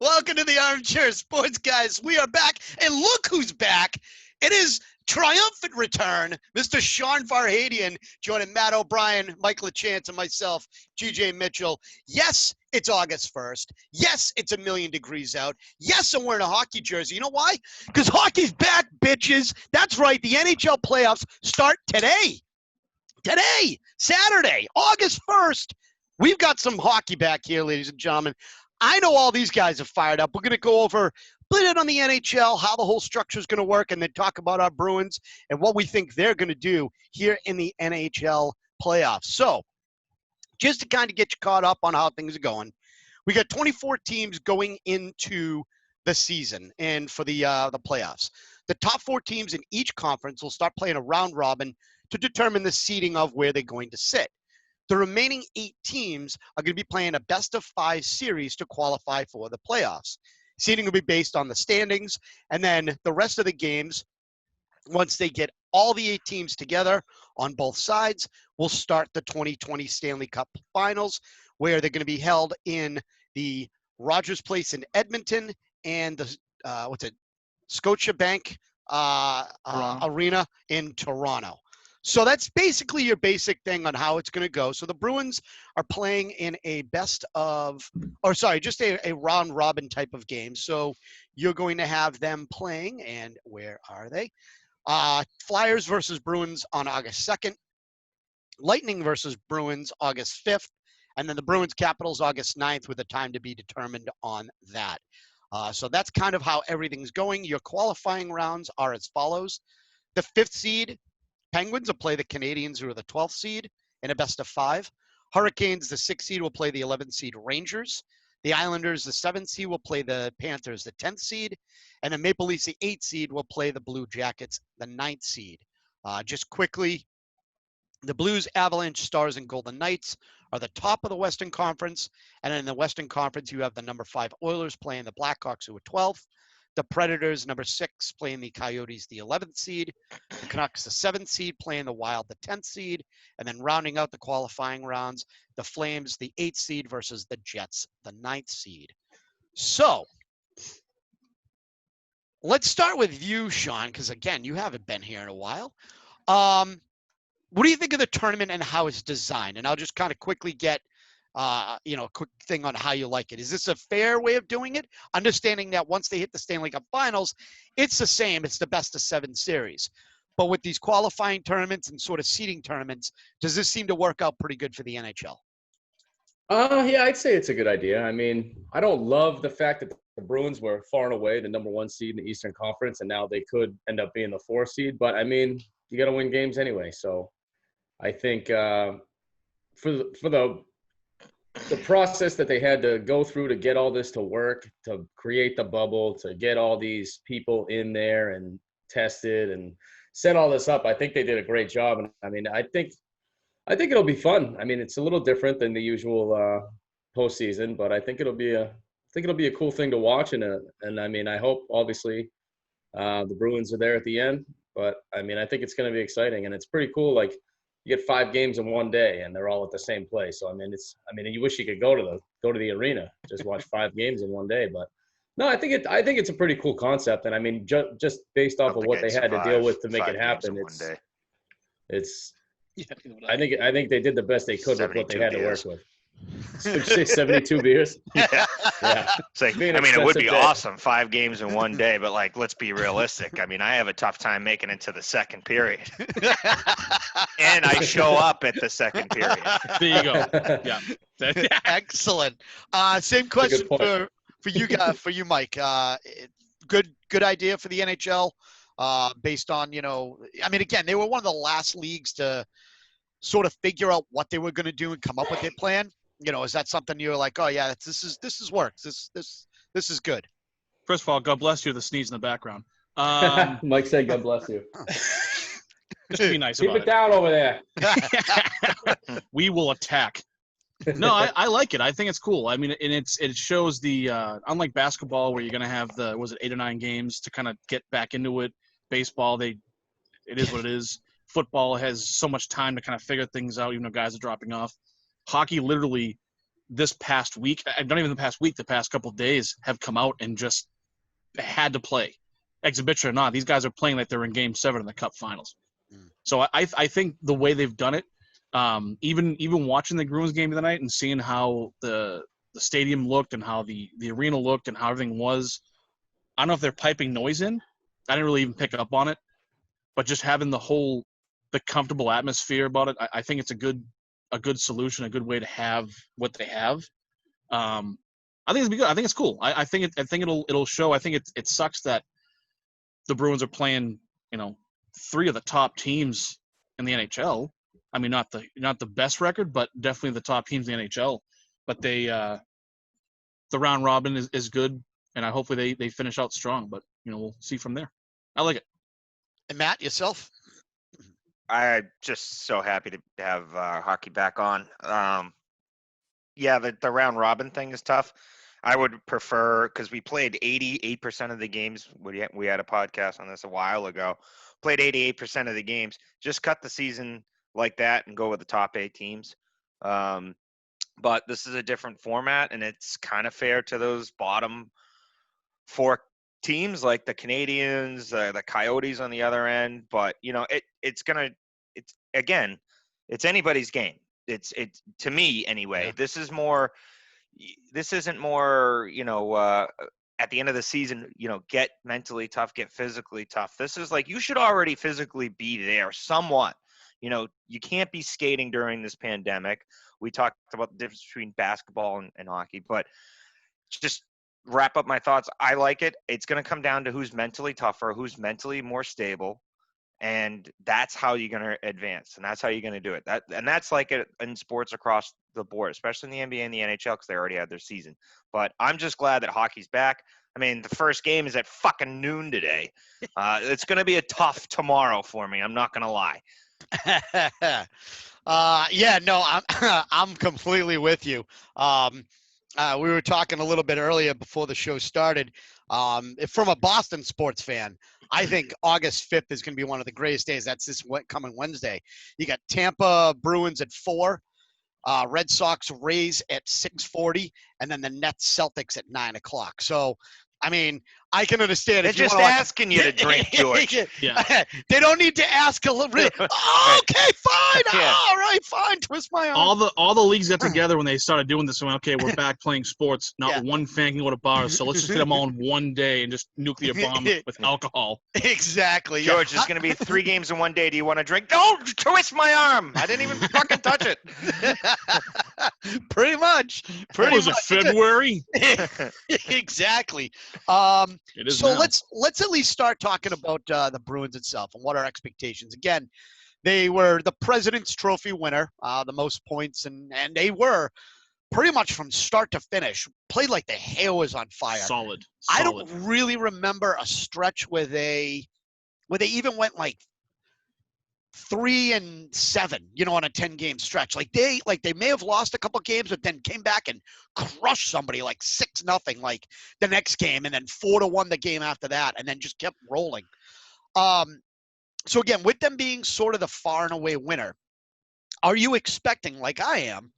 Welcome to the Armchair Sports Guys. We are back, and look who's back. It is triumphant return, Mr. Sean Farhadian, joining Matt O'Brien, Mike LaChance, and myself, GJ Mitchell. Yes, it's August 1st. Yes, it's 1,000,000 degrees out. Yes, I'm wearing a hockey jersey. You know why? Because hockey's back, bitches. That's right. The NHL playoffs start today. Today, Saturday, August 1st. We've got some hockey back here, ladies and gentlemen. I know all these guys are fired up. We're going to go over a bit on the NHL, how the whole structure is going to work, and then talk about our Bruins and what we think they're going to do here in the NHL playoffs. So, just to kind of get you caught up on how things are going, we got 24 teams going into the season and for the playoffs. The top 4 teams in each conference will start playing a round robin to determine the seeding of where they're going to sit. The remaining 8 teams are going to be playing a best-of-5 series to qualify for the playoffs. Seeding will be based on the standings, and then the rest of the games, once they get all the 8 teams together on both sides, will start the 2020 Stanley Cup Finals, where they're going to be held in the Rogers Place in Edmonton and the Scotiabank Arena in Toronto. So that's basically your basic thing on how it's going to go. So the Bruins are playing in a just a round robin type of game. So you're going to have them playing, and where are they? Flyers versus Bruins on August 2nd. Lightning versus Bruins August 5th. And then the Bruins Capitals August 9th with a time to be determined on that. So that's kind of how everything's going. Your qualifying rounds are as follows. The 5th seed, Penguins will play the Canadiens, who are the 12th seed, in a best-of-5. Hurricanes, the 6th seed, will play the 11th seed Rangers. The Islanders, the 7th seed, will play the Panthers, the 10th seed. And the Maple Leafs, the 8th seed, will play the Blue Jackets, the 9th seed. Just quickly, the Blues, Avalanche, Stars, and Golden Knights are the top of the Western Conference. And in the Western Conference, you have the number 5 Oilers playing the Blackhawks, who are 12th. The Predators, number 6, playing the Coyotes, the 11th seed. The Canucks, the 7th seed, playing the Wild, the 10th seed. And then rounding out the qualifying rounds, the Flames, the 8th seed, versus the Jets, the 9th seed. So, let's start with you, Sean, because, again, you haven't been here in a while. What do you think of the tournament and how it's designed? And I'll just kind of quickly get a quick thing on how you like it. Is this a fair way of doing it? Understanding that once they hit the Stanley Cup Finals, it's the same. It's the best-of-7 series. But with these qualifying tournaments and sort of seeding tournaments, does this seem to work out pretty good for the NHL? Yeah, I'd say it's a good idea. I mean, I don't love the fact that the Bruins were far and away the number 1 seed in the Eastern Conference, and now they could end up being the 4 seed. But, I mean, you got to win games anyway. So I think for the process that they had to go through to get all this to work, to create the bubble, to get all these people in there and tested and set all this up, I think they did a great job. And I mean, I think it'll be fun. I mean, it's a little different than the usual postseason, but I think it'll be a cool thing to watch. And I mean, I hope obviously the Bruins are there at the end, but I mean, I think it's going to be exciting, and it's pretty cool. Like, you get 5 games in one day, and they're all at the same place. So I mean, you wish you could go to the arena, just watch 5 games in one day. But no, I think it's a pretty cool concept, and I mean, just based off of what they had to deal with to make it happen, I think they did the best they could with what they had to work with. 72 beers. Yeah. It's like, I mean, it would be awesome, 5 games in one day, but like, let's be realistic. I mean, I have a tough time making it to the second period, and I show up at the second period. There you go. Yeah. Excellent. Same question for you, Mike. Good idea for the NHL. Based on, I mean, again, they were one of the last leagues to sort of figure out what they were going to do and come up with their plan. Is that something you're like, oh yeah, this is works. This is good. First of all, God bless you. The sneeze in the background. Mike said, "God bless you." Just be nice. Keep it down over there. We will attack. No, I like it. I think it's cool. I mean, and it shows the unlike basketball where you're gonna have 8 or 9 games to kind of get back into it. Baseball, it is what it is. Football has so much time to kind of figure things out, even though guys are dropping off. Hockey, literally, this past week, not even the past week, the past couple of days have come out and just had to play. Exhibition or not, these guys are playing like they're in Game 7 in the Cup Finals. So I think the way they've done it, even watching the Bruins game of the night and seeing how the stadium looked and how the arena looked and how everything was, I don't know if they're piping noise in. I didn't really even pick up on it, but just having the comfortable atmosphere about it, I think it's a good solution, a good way to have what they have. I think it'll be good. I think it's cool. I think it'll show. I think it sucks that the Bruins are playing, 3 of the top teams in the NHL. I mean, not the best record, but definitely the top teams in the NHL. But the round robin is good, and hopefully they finish out strong. But we'll see from there. I like it. And Matt, yourself? I'm just so happy to have hockey back on. The round robin thing is tough. I would prefer, because we played 88% of the games. We had a podcast on this a while ago. Played 88% of the games. Just cut the season like that and go with the top 8 teams. But this is a different format, and it's kind of fair to those bottom 4 teams, like the Canadians, the Coyotes on the other end. But it's anybody's game. It's to me anyway. Yeah. This isn't more, at the end of the season, get mentally tough, get physically tough. This is like, you should already physically be there somewhat. You can't be skating during this pandemic. We talked about the difference between basketball and hockey, but just wrap up my thoughts. I like it. It's going to come down to who's mentally tougher, who's mentally more stable. And that's how you're going to advance, and that's how you're going to do it. That's like it in sports across the board, especially in the NBA and the NHL, because they already had their season. But I'm just glad that hockey's back. I mean, the first game is at fucking noon today. It's going to be a tough tomorrow for me. I'm not going to lie. I'm completely with you. We were talking a little bit earlier before the show started. From a Boston sports fan, I think August 5th is going to be one of the greatest days. That's this coming Wednesday. You got Tampa Bruins at 4, Red Sox Rays at 6:40, and then the Nets Celtics at 9 o'clock. So, I mean, I can understand. They're just asking you to drink, George. Yeah. They don't need to ask a little. Okay, fine. Yeah. All right, fine. Twist my arm. All the leagues got together when they started doing this. And went, okay, we're back playing sports. Not one fan can go to bars, so let's just get them all in one day and just nuclear bomb with alcohol. Exactly. George, there's going to be 3 games in one day. Do you want to drink? Don't twist my arm. I didn't even fucking touch it. Pretty much. Was it February? Exactly. It is so now. let's at least start talking about the Bruins itself and what our expectations. Again, they were the President's Trophy winner, the most points, and they were pretty much from start to finish played like the hair was on fire. Solid. I don't really remember a stretch where they even went like 3-7, on a 10-game stretch. Like they may have lost a couple games, but then came back and crushed somebody like 6-0, like the next game, and then 4-1 the game after that, and then just kept rolling. So again, with them being sort of the far and away winner, are you expecting, like I am,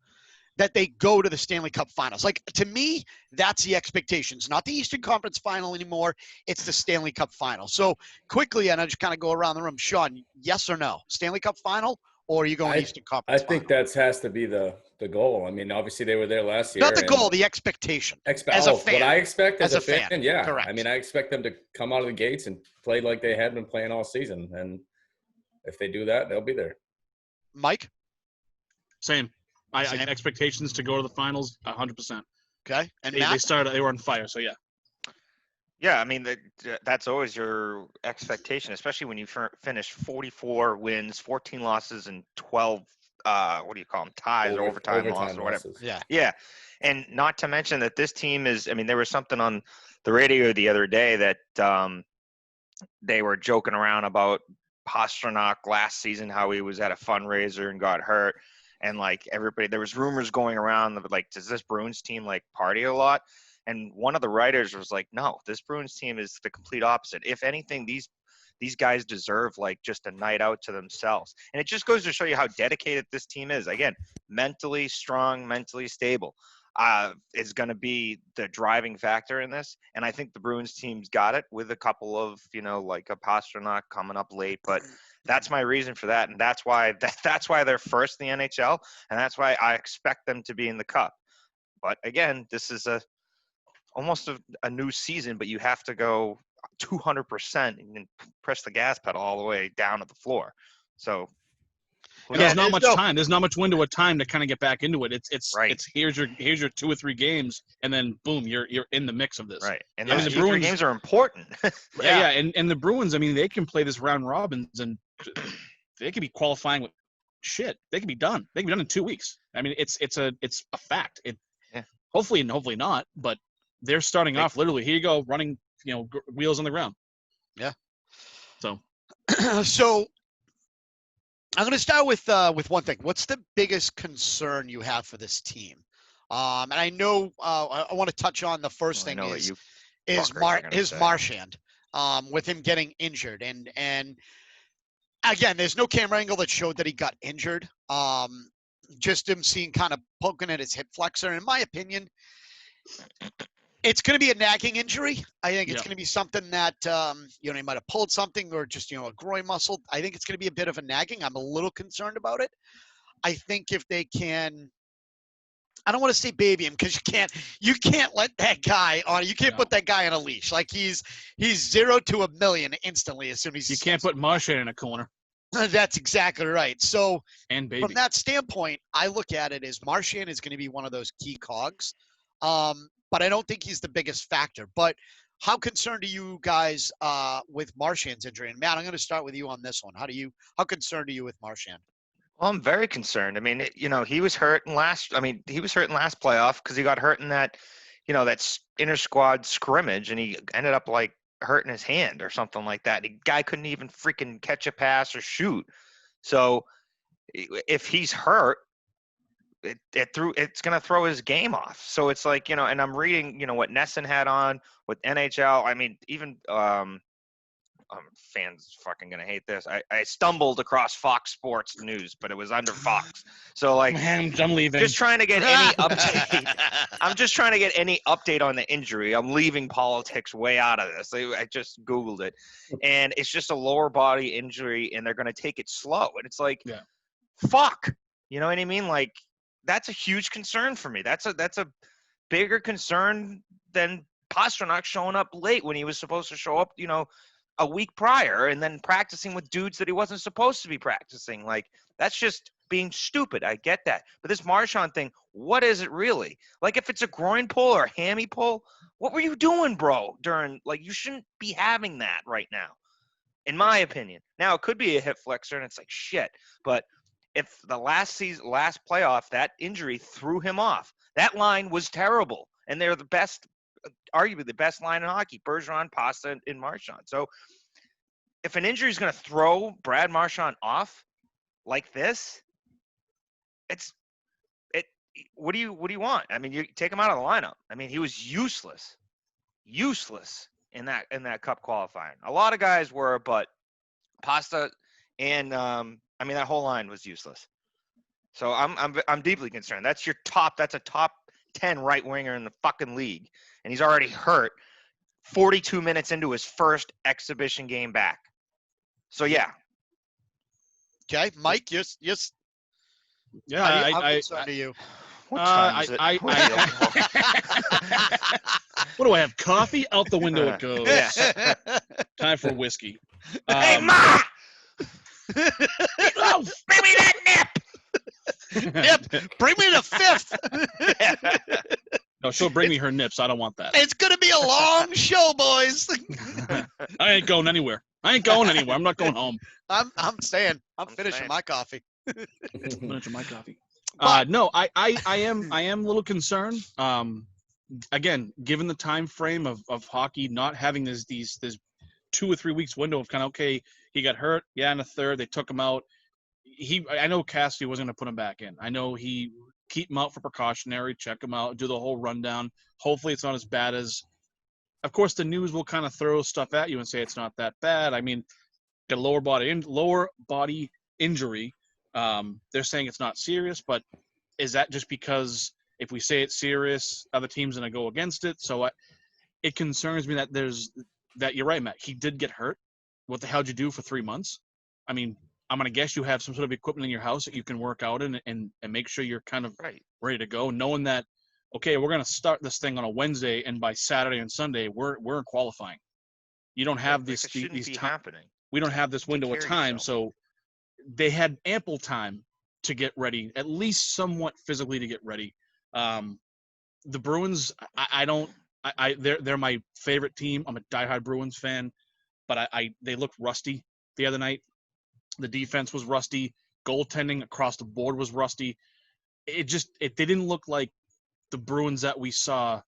that they go to the Stanley Cup Finals? Like, to me, that's the expectations. Not the Eastern Conference Final anymore. It's the Stanley Cup Final. So, quickly, and I'll just kind of go around the room. Sean, yes or no? Stanley Cup Final, or are you going Eastern Conference Final? I think that has to be the goal. I mean, obviously, they were there last year. Not the goal, the expectation. As a fan. What I expect as a fan, yeah. Correct. I mean, I expect them to come out of the gates and play like they had been playing all season. And if they do that, they'll be there. Mike? Same. I had expectations to go to the finals 100%. Okay. And they were on fire, so yeah. Yeah, I mean, that's always your expectation, especially when you finish 44 wins, 14 losses, and 12, what do you call them, ties or overtime losses or whatever. Yeah. Yeah. And not to mention that this team is, I mean, there was something on the radio the other day that they were joking around about Pastrnak last season, how he was at a fundraiser and got hurt. And like everybody, there was rumors going around of like, does this Bruins team like party a lot? And one of the writers was like, no, this Bruins team is the complete opposite. If anything, these guys deserve like just a night out to themselves. And it just goes to show you how dedicated this team is. Again, mentally strong, mentally stable. is going to be the driving factor in this. And I think the Bruins team's got it with a couple of, like a Pastrnak coming up late. But that's my reason for that. And that's why they're first in the NHL. And that's why I expect them to be in the Cup. But again, this is almost a new season, but you have to go 200% and press the gas pedal all the way down to the floor. So there's not much time. There's not much window of time to kind of get back into it. It's right. It's here's your 2 or 3 games, and then boom, you're in the mix of this. Right. And those 2 or 3 games are important. Yeah. And the Bruins, I mean, they can play this round robins, and they could be qualifying with shit. They can be done. They can be done in 2 weeks. I mean, it's a fact. Hopefully and hopefully not, but they're starting off literally. Here you go, running, wheels on the ground. Yeah. So I'm going to start with one thing. What's the biggest concern you have for this team? And I know I want to touch on the first thing is Marchand, with him getting injured, and again, there's no camera angle that showed that he got injured. Just him seeing kind of poking at his hip flexor. And in my opinion, it's going to be a nagging injury. I think it's going to be something that, he might have pulled something or just, a groin muscle. I think it's going to be a bit of a nagging. I'm a little concerned about it. I think if they can, I don't want to say baby him because you can't let that guy on. You can't put that guy on a leash. Like he's 0 to 1,000,000 instantly as soon as you can't put Marchand in a corner. That's exactly right. So from that standpoint, I look at it as Marchand is going to be one of those key cogs. But I don't think he's the biggest factor. But how concerned are you guys with Marchand's injury? And Matt, I'm going to start with you on this one. How concerned are you with Marchand? Well, I'm very concerned. I mean, he was hurt in last playoff because he got hurt in that, that inter squad scrimmage, and he ended up like hurting his hand or something like that. The guy couldn't even freaking catch a pass or shoot. So if he's hurt, it's going to throw his game off. So it's like, and I'm reading, what Nesson had on with NHL. I mean, even fans fucking going to hate this. I stumbled across Fox Sports News, but it was under Fox. So like, I'm leaving. Just trying to get any update. I'm just trying to get any update on the injury. I'm leaving politics way out of this. I just Googled it, and it's just a lower body injury, and they're going to take it slow. And it's like, fuck. You know what I mean? Like, that's a huge concern for me. That's a bigger concern than Pastrnak showing up late when he was supposed to show up, a week prior, and then practicing with dudes that he wasn't supposed to be practicing. Like, that's just being stupid. I get that. But this Marchand thing, what is it really? Like, if it's a groin pull or a hammy pull, what were you doing, bro? You shouldn't be having that right now, in my opinion. Now, it could be a hip flexor, and it's like, shit. But if the last playoff, that injury threw him off. That line was terrible, and they're the best, arguably the best line in hockey, Bergeron, Pasta, and Marchand. So if an injury is going to throw Brad Marchand off like this, what do you want? I mean, you take him out of the lineup. I mean, he was useless in that Cup qualifying. A lot of guys were, but Pasta and that whole line was useless. So I'm deeply concerned. That's a top 10 right winger in the fucking league, and he's already hurt 42 minutes into his first exhibition game back. So yeah. Okay, Mike, yes. Yeah, how concerned are you? What time is it? What do I have? Coffee? Out the window it goes. Yeah. Time for whiskey. Hey, Ma! Bring me that nip! Bring me the fifth. No, she'll bring me her nips. I don't want that. It's going to be a long show, boys. I ain't going anywhere. I'm not going home. I'm staying. I'm finishing my coffee. Finishing my coffee. No, I am a little concerned. Again, given the time frame of hockey not having this 2 or 3 weeks window of kind of, okay, he got hurt. Yeah, in the third, they took him out. I know Cassidy wasn't going to put him back in. I know he keep him out for precautionary, check him out, do the whole rundown. Hopefully it's not as bad as – of course, the news will kind of throw stuff at you and say it's not that bad. I mean, got a lower body injury. They're saying it's not serious, but is that just because If we say it's serious, other teams going to go against it. So it concerns me that you're right, Matt. He did get hurt. What the hell did you do for 3 months? I mean, I'm going to guess you have some sort of equipment in your house that you can work out in and make sure you're kind of ready to go, knowing that, okay, we're going to start this thing on a Wednesday, and by Saturday and Sunday, we're in qualifying. You don't have these happening. We don't have this window of time, so they had ample time to get ready, at least somewhat physically to get ready. The Bruins, they're my favorite team. I'm a diehard Bruins fan, but they looked rusty the other night. The defense was rusty. Goaltending across the board was rusty. They didn't look like the Bruins that we saw,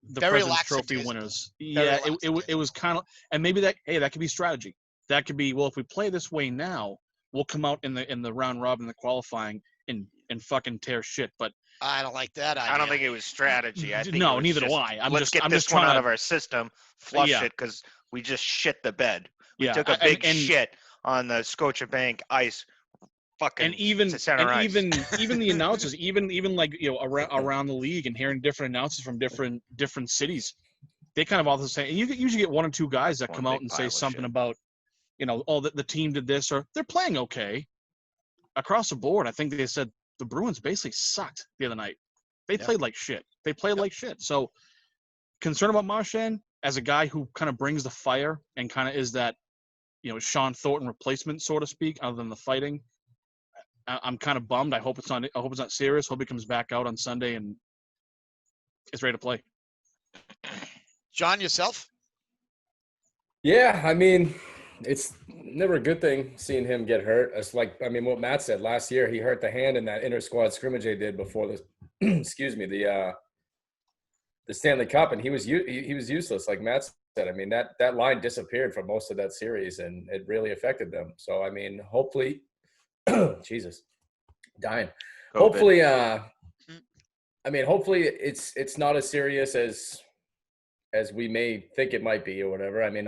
the President's Trophy winners. Yeah, it was kind of, and maybe that could be strategy. That could be, well, if we play this way now, we'll come out in the round robin, the qualifying, and fucking tear shit. But I don't like that idea. I don't think it was strategy. I think no, neither do I. Let's get this one out of our system, flush it, because we just shit the bed. We took a big shit on the Scotiabank ice. Fucking even the announcers, even like around the league, and hearing different announcers from different cities, they kind of all the same. And you usually get one or two guys that come out and say something about, the team did this, or they're playing okay across the board. I think they said the Bruins basically sucked the other night. They played like shit. Like shit. So concerned about Marchand as a guy who kind of brings the fire and kind of is that, Sean Thornton replacement, so to speak, other than the fighting. I'm kind of bummed. I hope it's not serious. Hope he comes back out on Sunday and is ready to play. John, yourself? Yeah, I mean, it's never a good thing seeing him get hurt. It's like, what Matt said last year, he hurt the hand in that inter-squad scrimmage they did before this, the Stanley Cup, and he was useless, like Matt said. I mean, that line disappeared for most of that series, and it really affected them. So, I mean, hopefully – Jesus, dying. COVID. Hopefully it's not as serious as we may think it might be or whatever. I mean,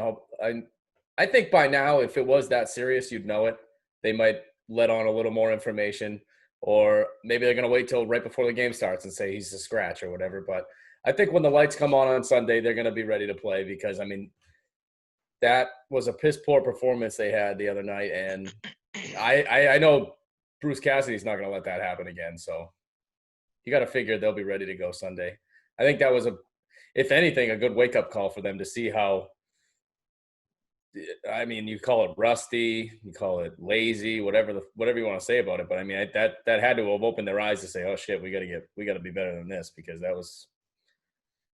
I think by now, if it was that serious, you'd know it. They might let on a little more information, or maybe they're going to wait till right before the game starts and say he's a scratch or whatever. But I think when the lights come on Sunday, they're going to be ready to play, because, I mean, that was a piss poor performance they had the other night, and I know Bruce Cassidy's not going to let that happen again. So you got to figure they'll be ready to go Sunday. I think that was if anything, a good wake up call for them to see how, I mean, you call it rusty, you call it lazy, whatever you want to say about it. But I mean, that had to have opened their eyes to say, oh shit, we got to be better than this, because that was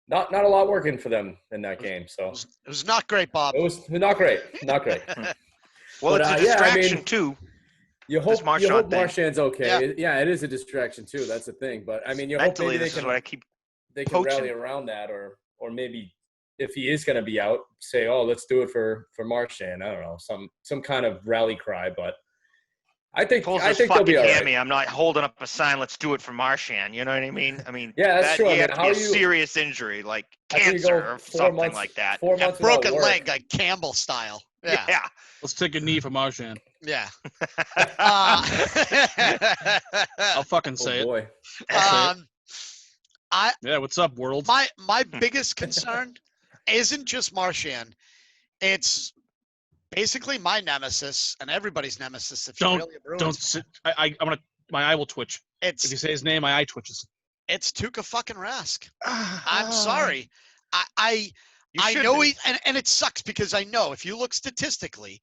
not a lot working for them in that game. So it was not great, Bob. It was not great. Well, it's a distraction too. You hope Marchand's okay. Yeah, it is a distraction too. That's the thing. But I mean, mentally, this is what I keep. They can rally around that, or maybe if he is going to be out, say, oh, let's do it for Marchand. I don't know, some kind of rally cry. But I think they'll be all right. I'm not holding up a sign. Let's do it for Marchand. You know what I mean? I mean, yeah, that's true. He had to be a serious injury, like cancer or something like that. 4 months broken leg, like Campbell style. Yeah. Let's take a knee for Marchand. Yeah. I'll fucking say it. Boy. What's up, world? My biggest concern isn't just Marchand. It's basically my nemesis and everybody's nemesis. If you're really a Bruins. Don't sit. My eye will twitch. If you say his name, my eye twitches. It's Tuukka fucking Rask. I'm sorry. I know and it sucks, because I know if you look statistically,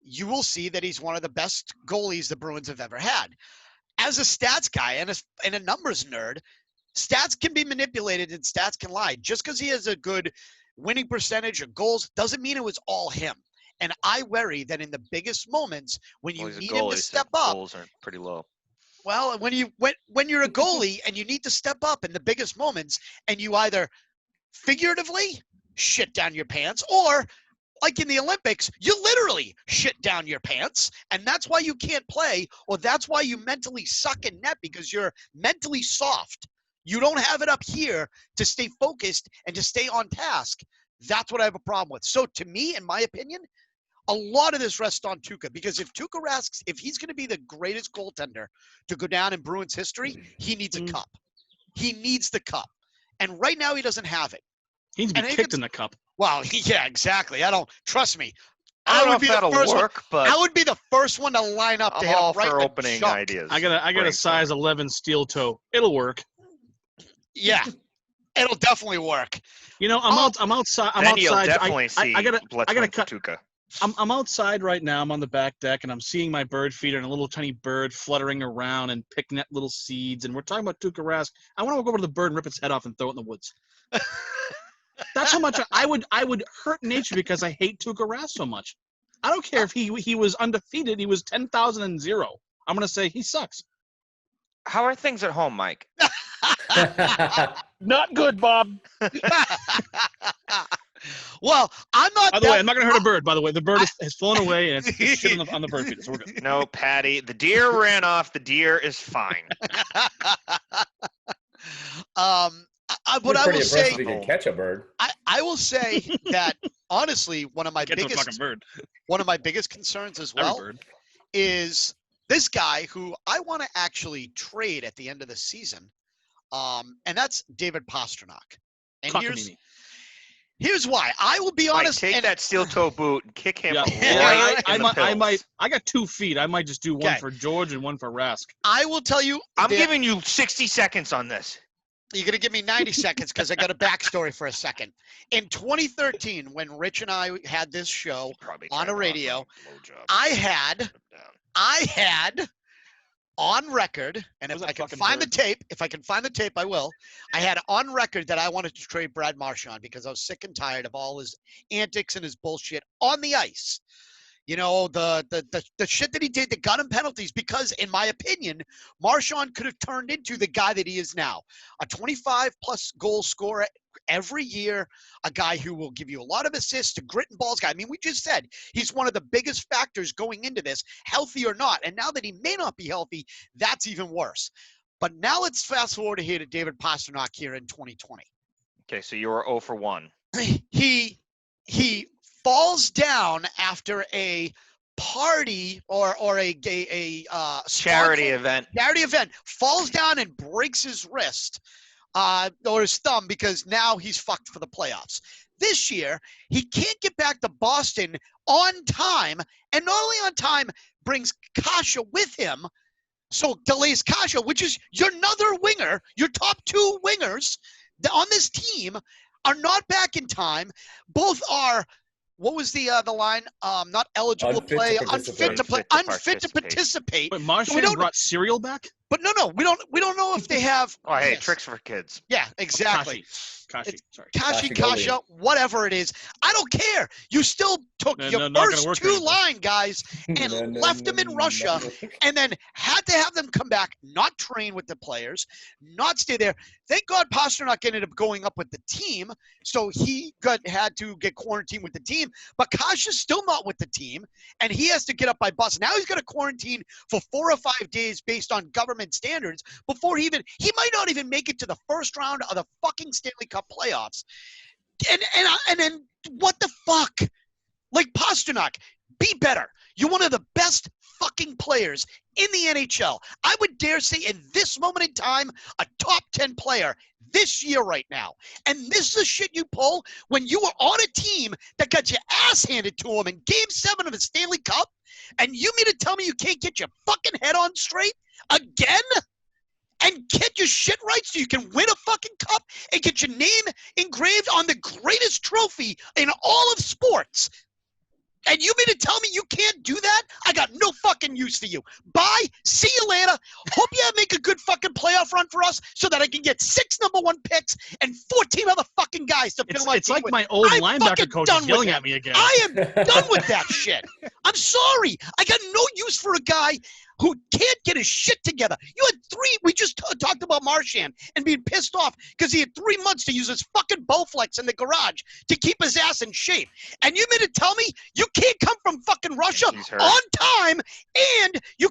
you will see that he's one of the best goalies the Bruins have ever had. As a stats guy and a numbers nerd, stats can be manipulated and stats can lie. Just because he has a good winning percentage or goals doesn't mean it was all him. And I worry that in the biggest moments when you need him to step up, goals are pretty low. Well, when you're a goalie and you need to step up in the biggest moments, and you either figuratively shit down your pants, or like in the Olympics, you literally shit down your pants, and that's why you can't play, or that's why you mentally suck in net, because you're mentally soft. You don't have it up here to stay focused and to stay on task. That's what I have a problem with. So to me, in my opinion, a lot of this rests on Tuukka, because if Tuukka Rask, if he's going to be the greatest goaltender to go down in Bruins history, he needs a cup. He needs the cup. And right now he doesn't have it. He needs to be kicked in the cup. Well, yeah, exactly. Trust me. I don't know would be if that'll the first work, but I would be the first one to line up to I'm hit all him right for in the opening chunk. ideas. I got a size 11 steel toe. It'll work. Yeah, it'll definitely work. I'm outside. I'm then outside. you'll definitely see I gotta Blitzman cut. Tuca. I'm outside right now. I'm on the back deck, and I'm seeing my bird feeder and a little tiny bird fluttering around and picking at little seeds. And we're talking about Tuukka Rask. I want to go over to the bird and rip its head off and throw it in the woods. That's how much I would hurt nature because I hate Tuukka Rask so much. I don't care if he was undefeated. He was 10,000-0. I'm gonna say he sucks. How are things at home, Mike? Not good, Bob. Well, I'm not. By the way, I'm not going to hurt a bird. By the way, the bird has flown away and it's shit on the bird feeder, so we're good. No, Patty. The deer ran off. The deer is fine. What I will say, you can catch a bird. I will say that honestly, one of my biggest concerns as well is this guy who I want to actually trade at the end of the season, and that's David Pastrnak. And here's why. I will be honest. Take that steel toe boot and kick him. Yeah, I might. I got 2 feet. I might just do one for George and one for Rask. I will tell you. I'm giving you 60 seconds on this. You're going to give me 90 seconds because I got a backstory for a second. In 2013, when Rich and I had this show on a radio, I had on record, and if I can find the tape, I will. I had on record that I wanted to trade Brad Marchand because I was sick and tired of all his antics and his bullshit on the ice. You know, the shit that he did that got him penalties because, in my opinion, Marchand could have turned into the guy that he is now. A 25-plus goal scorer every year, a guy who will give you a lot of assists, a grit and balls guy. I mean, we just said he's one of the biggest factors going into this, healthy or not. And now that he may not be healthy, that's even worse. But now let's fast forward here to David Pastrnak here in 2020. Okay, so you were 0 for 1. He falls down after a party or a charity event. Falls down and breaks his wrist or his thumb because now he's fucked for the playoffs. This year, he can't get back to Boston on time, and not only on time, brings Kasha with him. So delays Kasha, which is your another winger, your top 2 wingers on this team are not back in time. Both are. What was the line? Not eligible to play, unfit to participate. Wait, Marchand brought cereal back? But no, we don't know if they have. Oh, hey, tricks for kids. Yeah, exactly. Kasha, whatever it is. I don't care. You still took your first 2 line guys and left them in Russia and then had to have them come back, not train with the players, not stay there. Thank God Pastrnak ended up going up with the team, so he had to get quarantined with the team. But Kasha's still not with the team, and he has to get up by bus. Now he's got to quarantine for 4 or 5 days based on government standards before he might not even make it to the first round of the fucking Stanley Cup playoffs. And then what the fuck? Like, Pastrnak, be better. You're one of the best fucking players in the NHL. I would dare say in this moment in time, a top 10 player this year right now. And this is the shit you pull when you were on a team that got your ass handed to them in Game 7 of the Stanley Cup, and you mean to tell me you can't get your fucking head on straight again? And get your shit right so you can win a fucking cup and get your name engraved on the greatest trophy in all of sports. And you mean to tell me you can't do that? I got no fucking use for you. Bye. See you later. Hope you make a good fucking playoff run for us so that I can get 6 number 1 picks and 14 other fucking guys to fill my team. It's like my old linebacker coach is yelling at me again. I am done with that shit. I'm sorry. I got no use for a guy who can't get his shit together. You had 3. We just talked about Marchand and being pissed off because he had 3 months to use his fucking Bowflex in the garage to keep his ass in shape. And you mean to tell me you can't come from fucking Russia on time and you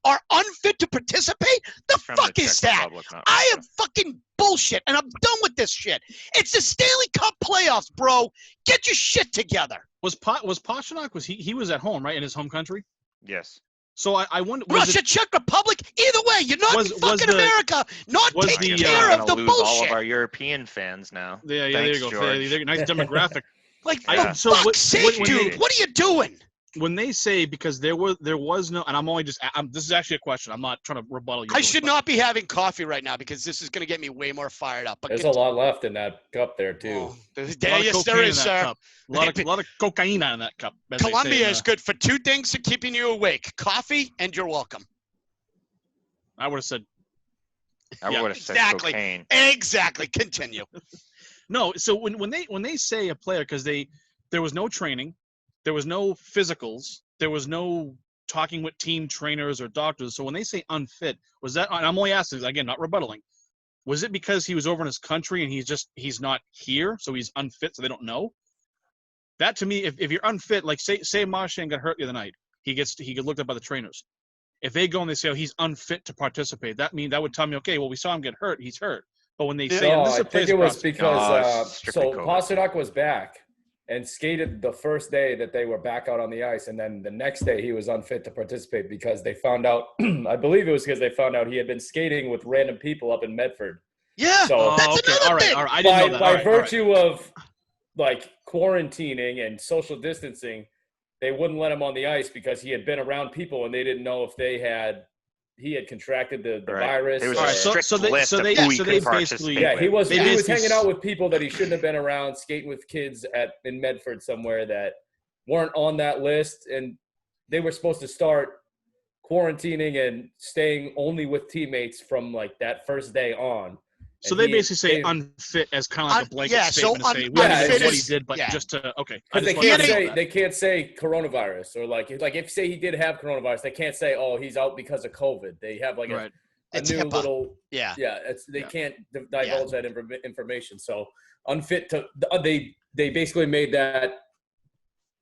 are unfit to participate? The fuck is that? I am fucking bullshit, and I'm done with this shit. It's the Stanley Cup playoffs, bro. Get your shit together. Was Pastrnak, he was at home, right, in his home country? Yes. So I wonder. Russia, Czech Republic. Either way, you're not in fucking America. Not taking care of the lose bullshit. All of our European fans now. Yeah, Thanks, there you go. George. They're nice demographic. Like, Yeah. for fuck's sake, dude, what are you doing? When they say, because there was no, and I'm only just, this is actually a question. I'm not trying to rebuttal you. I should not be having coffee right now because this is going to get me way more fired up. But There's a lot left in that cup there too. Oh, yes, there is, sir. A lot of cocaine in that cup. Colombia is good for two things for keeping you awake: coffee and you're welcome. I would have said. I would have said exactly. cocaine. Exactly. Continue. No, so when they say a player, because there was no training, there was no physicals, there was no talking with team trainers or doctors. So when they say unfit, was that? And I'm only asking again, not rebuttaling. Was it because he was over in his country and he's not here, so he's unfit, so they don't know? That to me, if you're unfit, like say Marchand got hurt the other night, he get looked at by the trainers. If they go and they say, oh, he's unfit to participate, that would tell me, okay, well, we saw him get hurt, he's hurt. But when they say, no, this is I think it was because so COVID. Pastrnak was back and skated the first day that they were back out on the ice, and then the next day he was unfit to participate because they found out. I believe it was because they found out he had been skating with random people up in Medford. Yeah, so that's okay, another all right, thing. all right. I didn't know that. By virtue of like quarantining and social distancing, they wouldn't let him on the ice because he had been around people and they didn't know if he had contracted the virus. There was a strict list of who he could participate. Yeah, he was basically hanging out with people that he shouldn't have been around, skating with kids in Medford somewhere that weren't on that list, and they were supposed to start quarantining and staying only with teammates from like that first day on. So they basically say unfit as kind of like a blanket statement to say we did what he did, but just to Because they can't say coronavirus or like if say he did have coronavirus, they can't say he's out because of COVID. They have like a new HIPAA. Little they can't divulge that information. So unfit to they basically made that.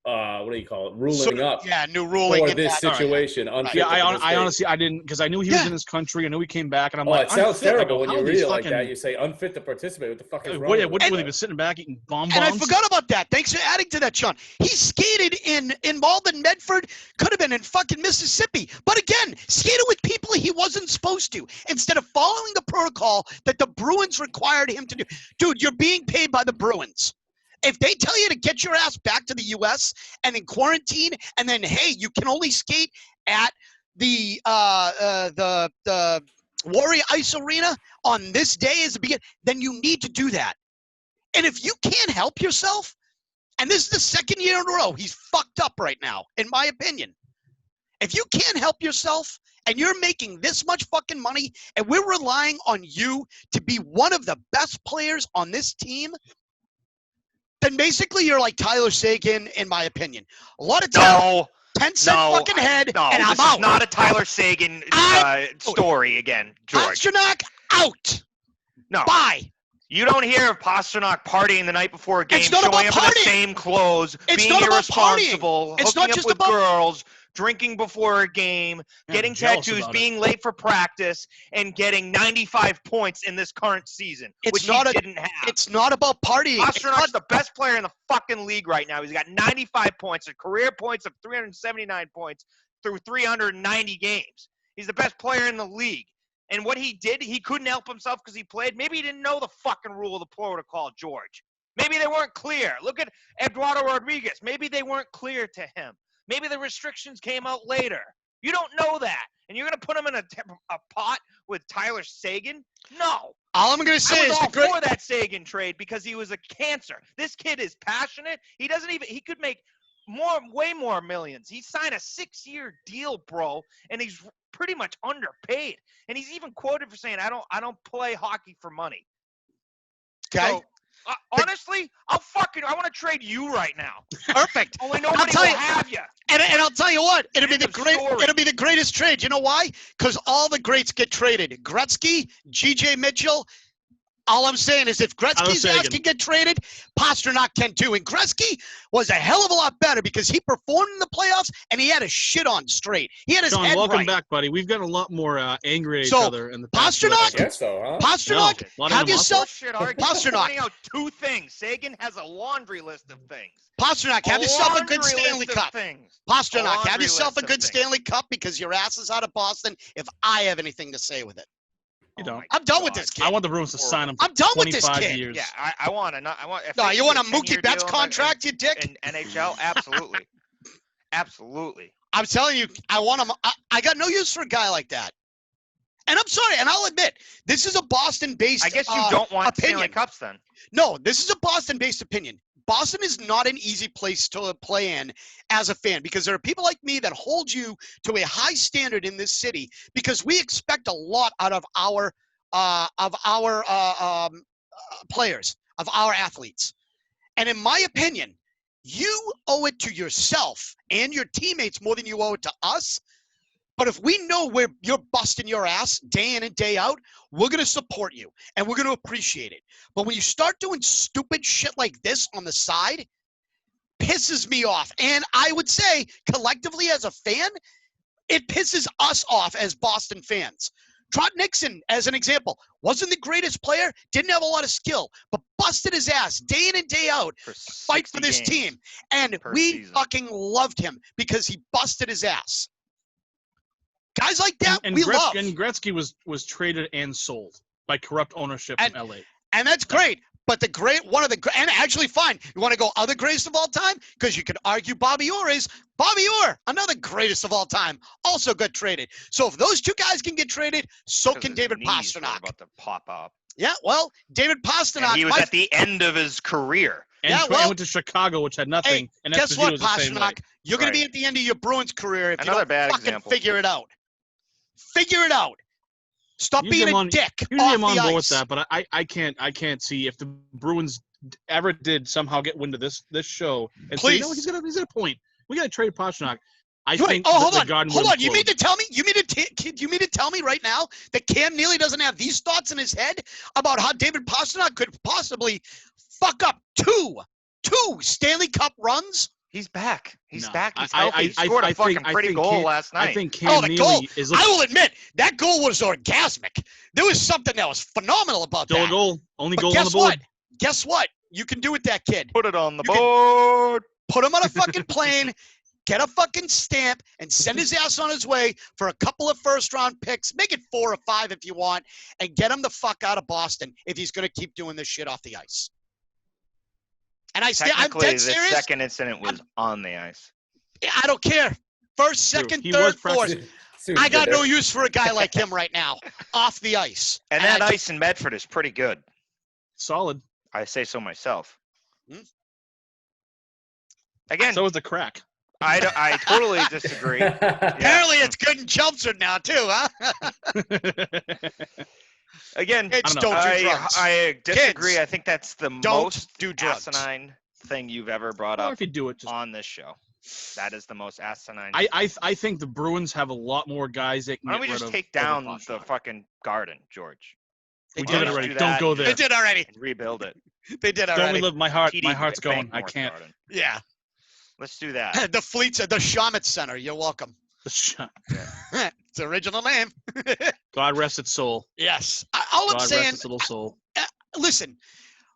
What do you call it? Ruling up. Yeah, new ruling for this situation. Right. Yeah, I honestly I didn't, because I knew he was in his country. I knew he came back, and I'm like, it sounds terrible when you read it like fucking... that. You say unfit to participate. What the fuck is wrong? What have been sitting back eating bonbons? And I forgot about that. Thanks for adding to that, Sean. He skated in Malden, Medford. Could have been in fucking Mississippi, but again, skated with people he wasn't supposed to. Instead of following the protocol that the Bruins required him to do. Dude, you're being paid by the Bruins. If they tell you to get your ass back to the U.S. and then quarantine, and then hey, you can only skate at the Warrior Ice Arena on this day as the beginning, then you need to do that. And if you can't help yourself, and this is the second year in a row he's fucked up right now, in my opinion. If you can't help yourself and you're making this much fucking money, and we're relying on you to be one of the best players on this team, then basically you're like Tyler Seguin, in my opinion. A lot of talent, 10-cent fucking head, and I'm out. This is not a Tyler Seguin story again, George. Pastrnak out. No. Bye. You don't hear of Pastrnak partying the night before a game, showing up in the same clothes, being irresponsible, hooking up with girls, drinking before a game, getting tattoos, being late for practice, and getting 95 points in this current season, which he didn't have. It's not about partying. Pasternak's the best player in the fucking league right now. He's got 95 points, a career points of 379 points through 390 games. He's the best player in the league. And what he did, he couldn't help himself because he played. Maybe he didn't know the fucking rule of the protocol, George. Maybe they weren't clear. Look at Eduardo Rodriguez. Maybe they weren't clear to him. Maybe the restrictions came out later. You don't know that. And you're going to put him in a pot with Tyler Seguin? No. All I'm going to say is for that Seguin trade because he was a cancer. This kid is passionate. He could make way more millions. He signed a 6-year deal, bro, and he's pretty much underpaid. And he's even quoted for saying, I don't play hockey for money. Okay. So, honestly, I want to trade you right now. Perfect. Only nobody will have you. And I'll tell you what, it'll be the greatest trade. You know why? Because all the greats get traded. Gretzky, G.J. Mitchell, All I'm saying is if Gretzky's ass Sagan. can get traded, Pastrnak can too. And Gretzky was a hell of a lot better because he performed in the playoffs and he had his shit on straight. He had his Sean, head welcome right. back, buddy. We've gotten a lot more angry at each So, other in the past. Pastrnak- I episodes. guess so, huh? Pastrnak, No, a lot of have animosity. yourself Bullshit argument. Pastrnak. Pointing out two things. Sagan has a laundry list of things. Pastrnak, have yourself a good laundry Stanley list of Cup. things. Pastrnak, have laundry yourself a list of good things. Stanley Cup because your ass is out of Boston if I have anything to say with it. You don't. my I'm done with God. this kid. I want the Bruins to sign him for I'm done with this 25 kid. years. Yeah, I want to. I want. If No, they you do want a 10-year Mookie Betts deal contract, you dick? in NHL? Absolutely, absolutely. I'm telling you, I want him. I got no use for a guy like that. And I'm sorry, and I'll admit, this is a Boston-based I guess you don't want opinion. Stanley Cups then. No, this is a Boston-based opinion. Boston is not an easy place to play in as a fan because there are people like me that hold you to a high standard in this city because we expect a lot out of our players, of our athletes. And in my opinion, you owe it to yourself and your teammates more than you owe it to us. But if we know you're busting your ass day in and day out, we're going to support you and we're going to appreciate it. But when you start doing stupid shit like this on the side, pisses me off. And I would say collectively as a fan, it pisses us off as Boston fans. Trot Nixon, as an example, wasn't the greatest player, didn't have a lot of skill, but busted his ass day in and day out, fight for this team. And we fucking loved him because he busted his ass. Guys like that, we love. And Gretzky was traded and sold by corrupt ownership from LA. And that's great. But and actually fine. You want to go other greatest of all time? Because you could argue Bobby Orr is. Bobby Orr, another greatest of all time, also got traded. So if those two guys can get traded, so can David Pastrnak. About to pop up. Yeah, well, David Pastrnak. And he was at the end of his career. And went to Chicago, which had nothing. Hey, and guess what, was the same way. Pastrnak? You're going to be at the end of your Bruins career if Another you don't fucking example. figure it out. Figure it out. Stop being a dick Usually off I'm on the board ice. with that, but I can't see if the Bruins ever did somehow get wind of this show and say, you know what, he's got a point. We got to trade Pastrnak. Hold on. You mean to tell me? You mean to tell me right now that Cam Neely doesn't have these thoughts in his head about how David Pastrnak could possibly fuck up two Stanley Cup runs? He's back. He's No, back. He's healthy. He scored a fucking pretty goal last night. I think Cam Neely goal. is. I will admit that goal was orgasmic. There was something that was phenomenal about Still that. a goal. Only But goal on the board. Guess what? You can do with that kid. Put it on the You can- board. Put him on a fucking plane, get a fucking stamp, and send his ass on his way for a couple of first-round picks. Make it 4 or 5 if you want, and get him the fuck out of Boston if he's going to keep doing this shit off the ice. And I'm Technically, dead the serious. second incident was on the ice. I don't care. First, second, He third, was fourth. I got no use for a guy like him right now off the ice. And that ice in Medford is pretty good. Solid. I say so myself. Hmm? Again, So is the crack. I totally disagree. Apparently, it's good in Chelmsford now too, huh? Again, Kids don't do drugs. I disagree. Kids, I think that's the don't most do drugs. asinine thing you've ever brought Or up if you do it, just on this show. That is the most asinine. I think the Bruins have a lot more guys that can Why don't we get just rid of take down over the Pastrnak. fucking garden, George? We They did did it already. do Don't that. go They there. did already. And rebuild it. They did Don't already. relive my heart. TD My heart's going. I Banknorth can't. Garden. Yeah. Let's do that. The Shawmut Center. You're welcome. It's the original name. God rest its soul. Yes. All I'm God saying, rest its little soul. listen,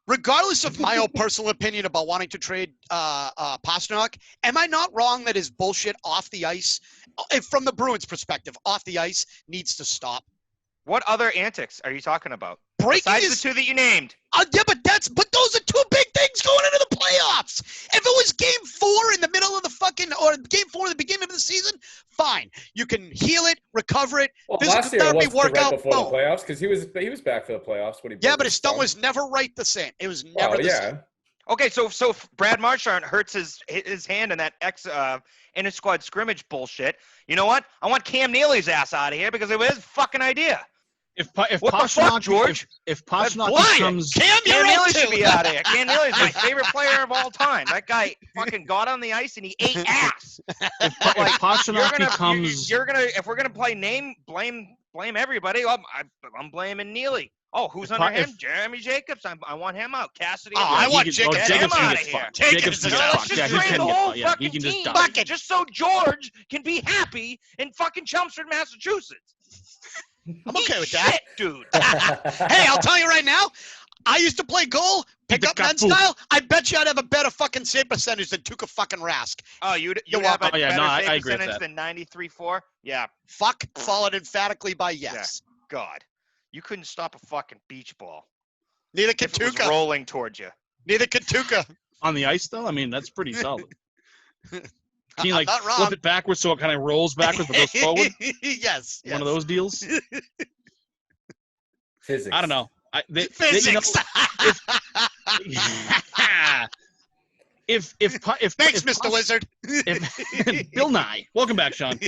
regardless of my own personal opinion about wanting to trade Pastrnak, am I not wrong that his bullshit off the ice, from the Bruins' perspective, off the ice, needs to stop? What other antics are you talking about? Breaking Besides his the two that you named. yeah, but those are two big things going into the playoffs. If it was game 4 in the middle of the fucking, or game 4 at the beginning of the season, fine. You can heal it, recover it, Well, physical last year therapy, was right workout, before the boom. playoffs because he was back for the playoffs when he. Yeah, broke but his thumb was never right the same. It was never the same. Okay, so if Brad Marchand hurts his hand in that inter-squad scrimmage bullshit, you know what? I want Cam Neely's ass out of here because it was his fucking idea. If What the Pastrnak, fuck, George? If Pastrnak Why? becomes Cam, you're Cam out Neely too. should be out of here. Cam Neely is my favorite player of all time. That guy fucking got on the ice and he ate ass. if Pastrnak becomes if we're gonna play blame everybody. I'm blaming Neely Oh, who's under him? Jeremy Jacobs. I want him out. Cassidy. I want Jacobs. Get him out of here. Jacobs can get fucked. Let's Yeah, just he trade can the whole get. Yeah, fucking he can just team, die. just so George can be happy in fucking Chelmsford, Massachusetts. I'm okay with that, dude. Hey, I'll tell you right now. I used to play goal, pick up men style. I bet you I'd have a better fucking save percentage than Tuukka fucking Rask. Oh, you'd have a better save I agree with percentage that. than 93.4? Yeah. Fuck, followed emphatically by yes. Yeah. God. You couldn't stop a fucking beach ball. Neither could If it was Tuukka. rolling towards you. Neither could Tuukka. On the ice, though, I mean, that's pretty solid. Can you, I'm not wrong. flip it backwards so it kind of rolls backwards but goes forward? Yes. One of those deals? Physics. I don't know. Physics. If Thanks, Mr. Wizard. Bill Nye, welcome back, Sean.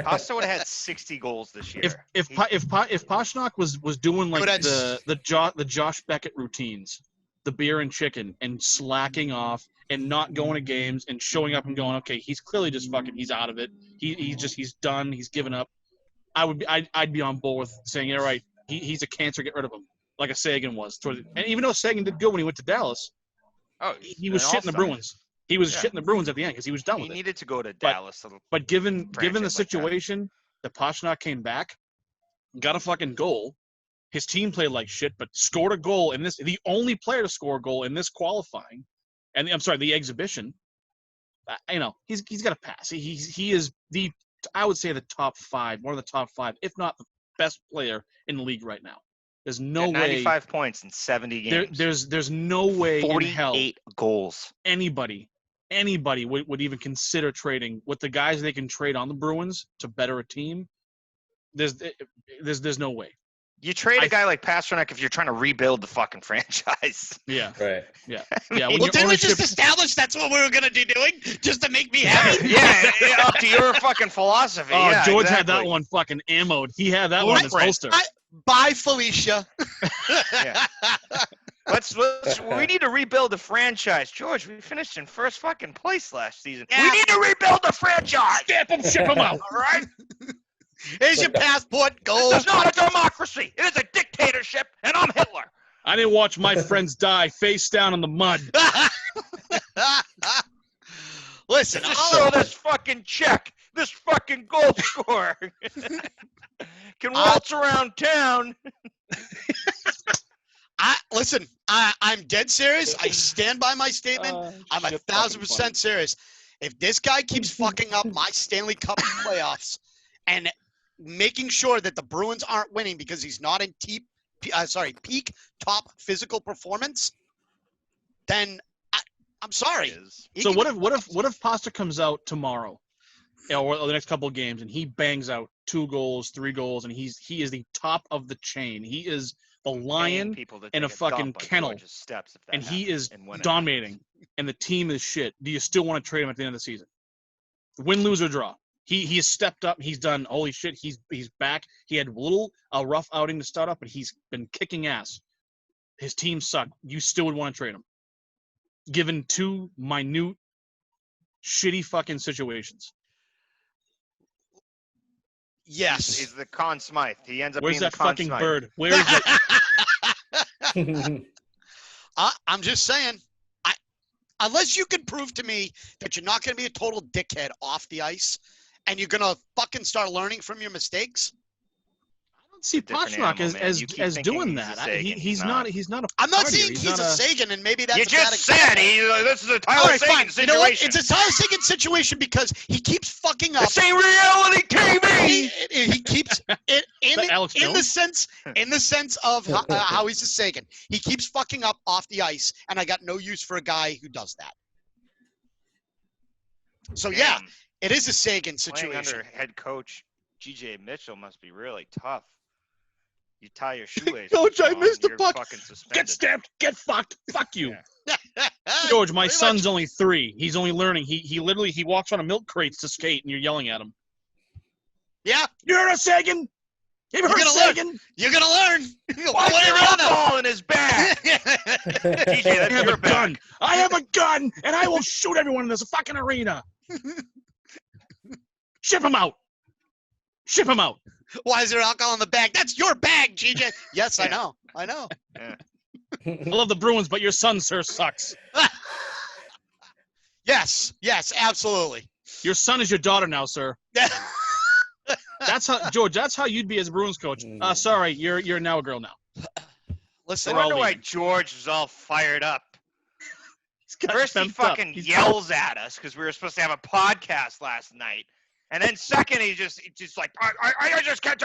Pasta would have had 60 goals this year. If Pastrnak was doing like Good the Josh Beckett routines, the beer and chicken, and slacking off and not going to games and showing up and going, okay, he's clearly just fucking, he's out of it. He's done. He's given up. I'd be on board with saying, yeah, right. He's a cancer. Get rid of him, like a Sagan was. And even though Sagan did good when he went to Dallas, he was shitting the Bruins. He was shitting the Bruins at the end because he was done with it. He needed to go to Dallas. But given the situation that Pastrnak came back, got a fucking goal. His team played like shit, but scored a goal in this. The only player to score a goal in this qualifying, and I'm sorry, the exhibition. He's got a pass. He is I would say the top five, one of the top five, if not the best player in the league right now. There's no way 95 points in 70 games. There's no way 48 in hell goals. Anybody would even consider trading with the guys they can trade on the Bruins to better a team. There's no way. You trade a guy like Pastrnak if you're trying to rebuild the fucking franchise. Yeah. Right. Yeah. Well, didn't we just establish that's what we were going to be doing? Just to make me happy? Yeah, up to your fucking philosophy. Oh, yeah, George exactly. had that one fucking ammoed. He had that one in his holster. Bye, Felicia. Yeah. We need to rebuild the franchise. George, we finished in first fucking place last season. Yeah. We need to rebuild the franchise. Stamp him, ship him out. All right? Here's your passport. Go. This is not a democracy. It is a dictatorship, and I'm Hitler. I didn't watch my friends die face down in the mud. Listen, just show this fucking check. This fucking goal scorer can waltz around town. I'm dead serious. I stand by my statement. I'm 1,000% serious. If this guy keeps fucking up my Stanley Cup playoffs and making sure that the Bruins aren't winning because he's not in peak top physical performance, then I'm sorry. So what if Pasta comes out tomorrow, or the next couple of games, and he bangs out 2 goals, 3 goals, and he is the top of the chain. He is the lion in a fucking kennel, and he is dominating, and the team is shit. Do you still want to trade him at the end of the season? Win, lose, or draw? He has stepped up. He's done. Holy shit! He's back. He had a rough outing to start up, but he's been kicking ass. His team sucked. You still would want to trade him, given 2 minute, shitty fucking situations. Yes. He's the Conn Smythe. He ends up Where's being that the Conn fucking Smythe. bird? Where is it? I'm just saying, unless you can prove to me that you're not going to be a total dickhead off the ice and you're going to fucking start learning from your mistakes. I don't see Pastrnak as doing that. He's not a I'm not partier. saying he's a Sagan, and maybe that's you a bad just said this is a Tyler Sagan situation. You know what? It's a Tyler Sagan situation because he keeps fucking up. This ain't reality TV. He keeps it in the sense of how he's a Sagan. He keeps fucking up off the ice, and I got no use for a guy who does that. So yeah, it is a Sagan situation. Playing under head coach G.J. Mitchell must be really tough. You tie your shoelaces. Coach, I missed a puck. Get Suspended. stamped. Get fucked. Fuck you. George, my son's only 3. He's only learning. He literally walks on a milk crates to skate, and you're yelling at him. Yeah. You're a Sagan. You're gonna Sagan. learn. You're gonna learn. Why is there a ball in his bag? TJ, that's your bag. I have a gun, and I will shoot everyone in this fucking arena. Ship him out. Ship him out. Why is there alcohol in the bag? That's your bag, GJ. Yes, I know. Yeah. I love the Bruins, but your son, sir, sucks. Yes, absolutely. Your son is your daughter now, sir. That's how, George. That's how you'd be as a Bruins coach. Sorry, you're now a girl now. Listen, I wonder why George was all fired up. First, he fucking yells at us because we were supposed to have a podcast last night, and then second, he just like, I just can't.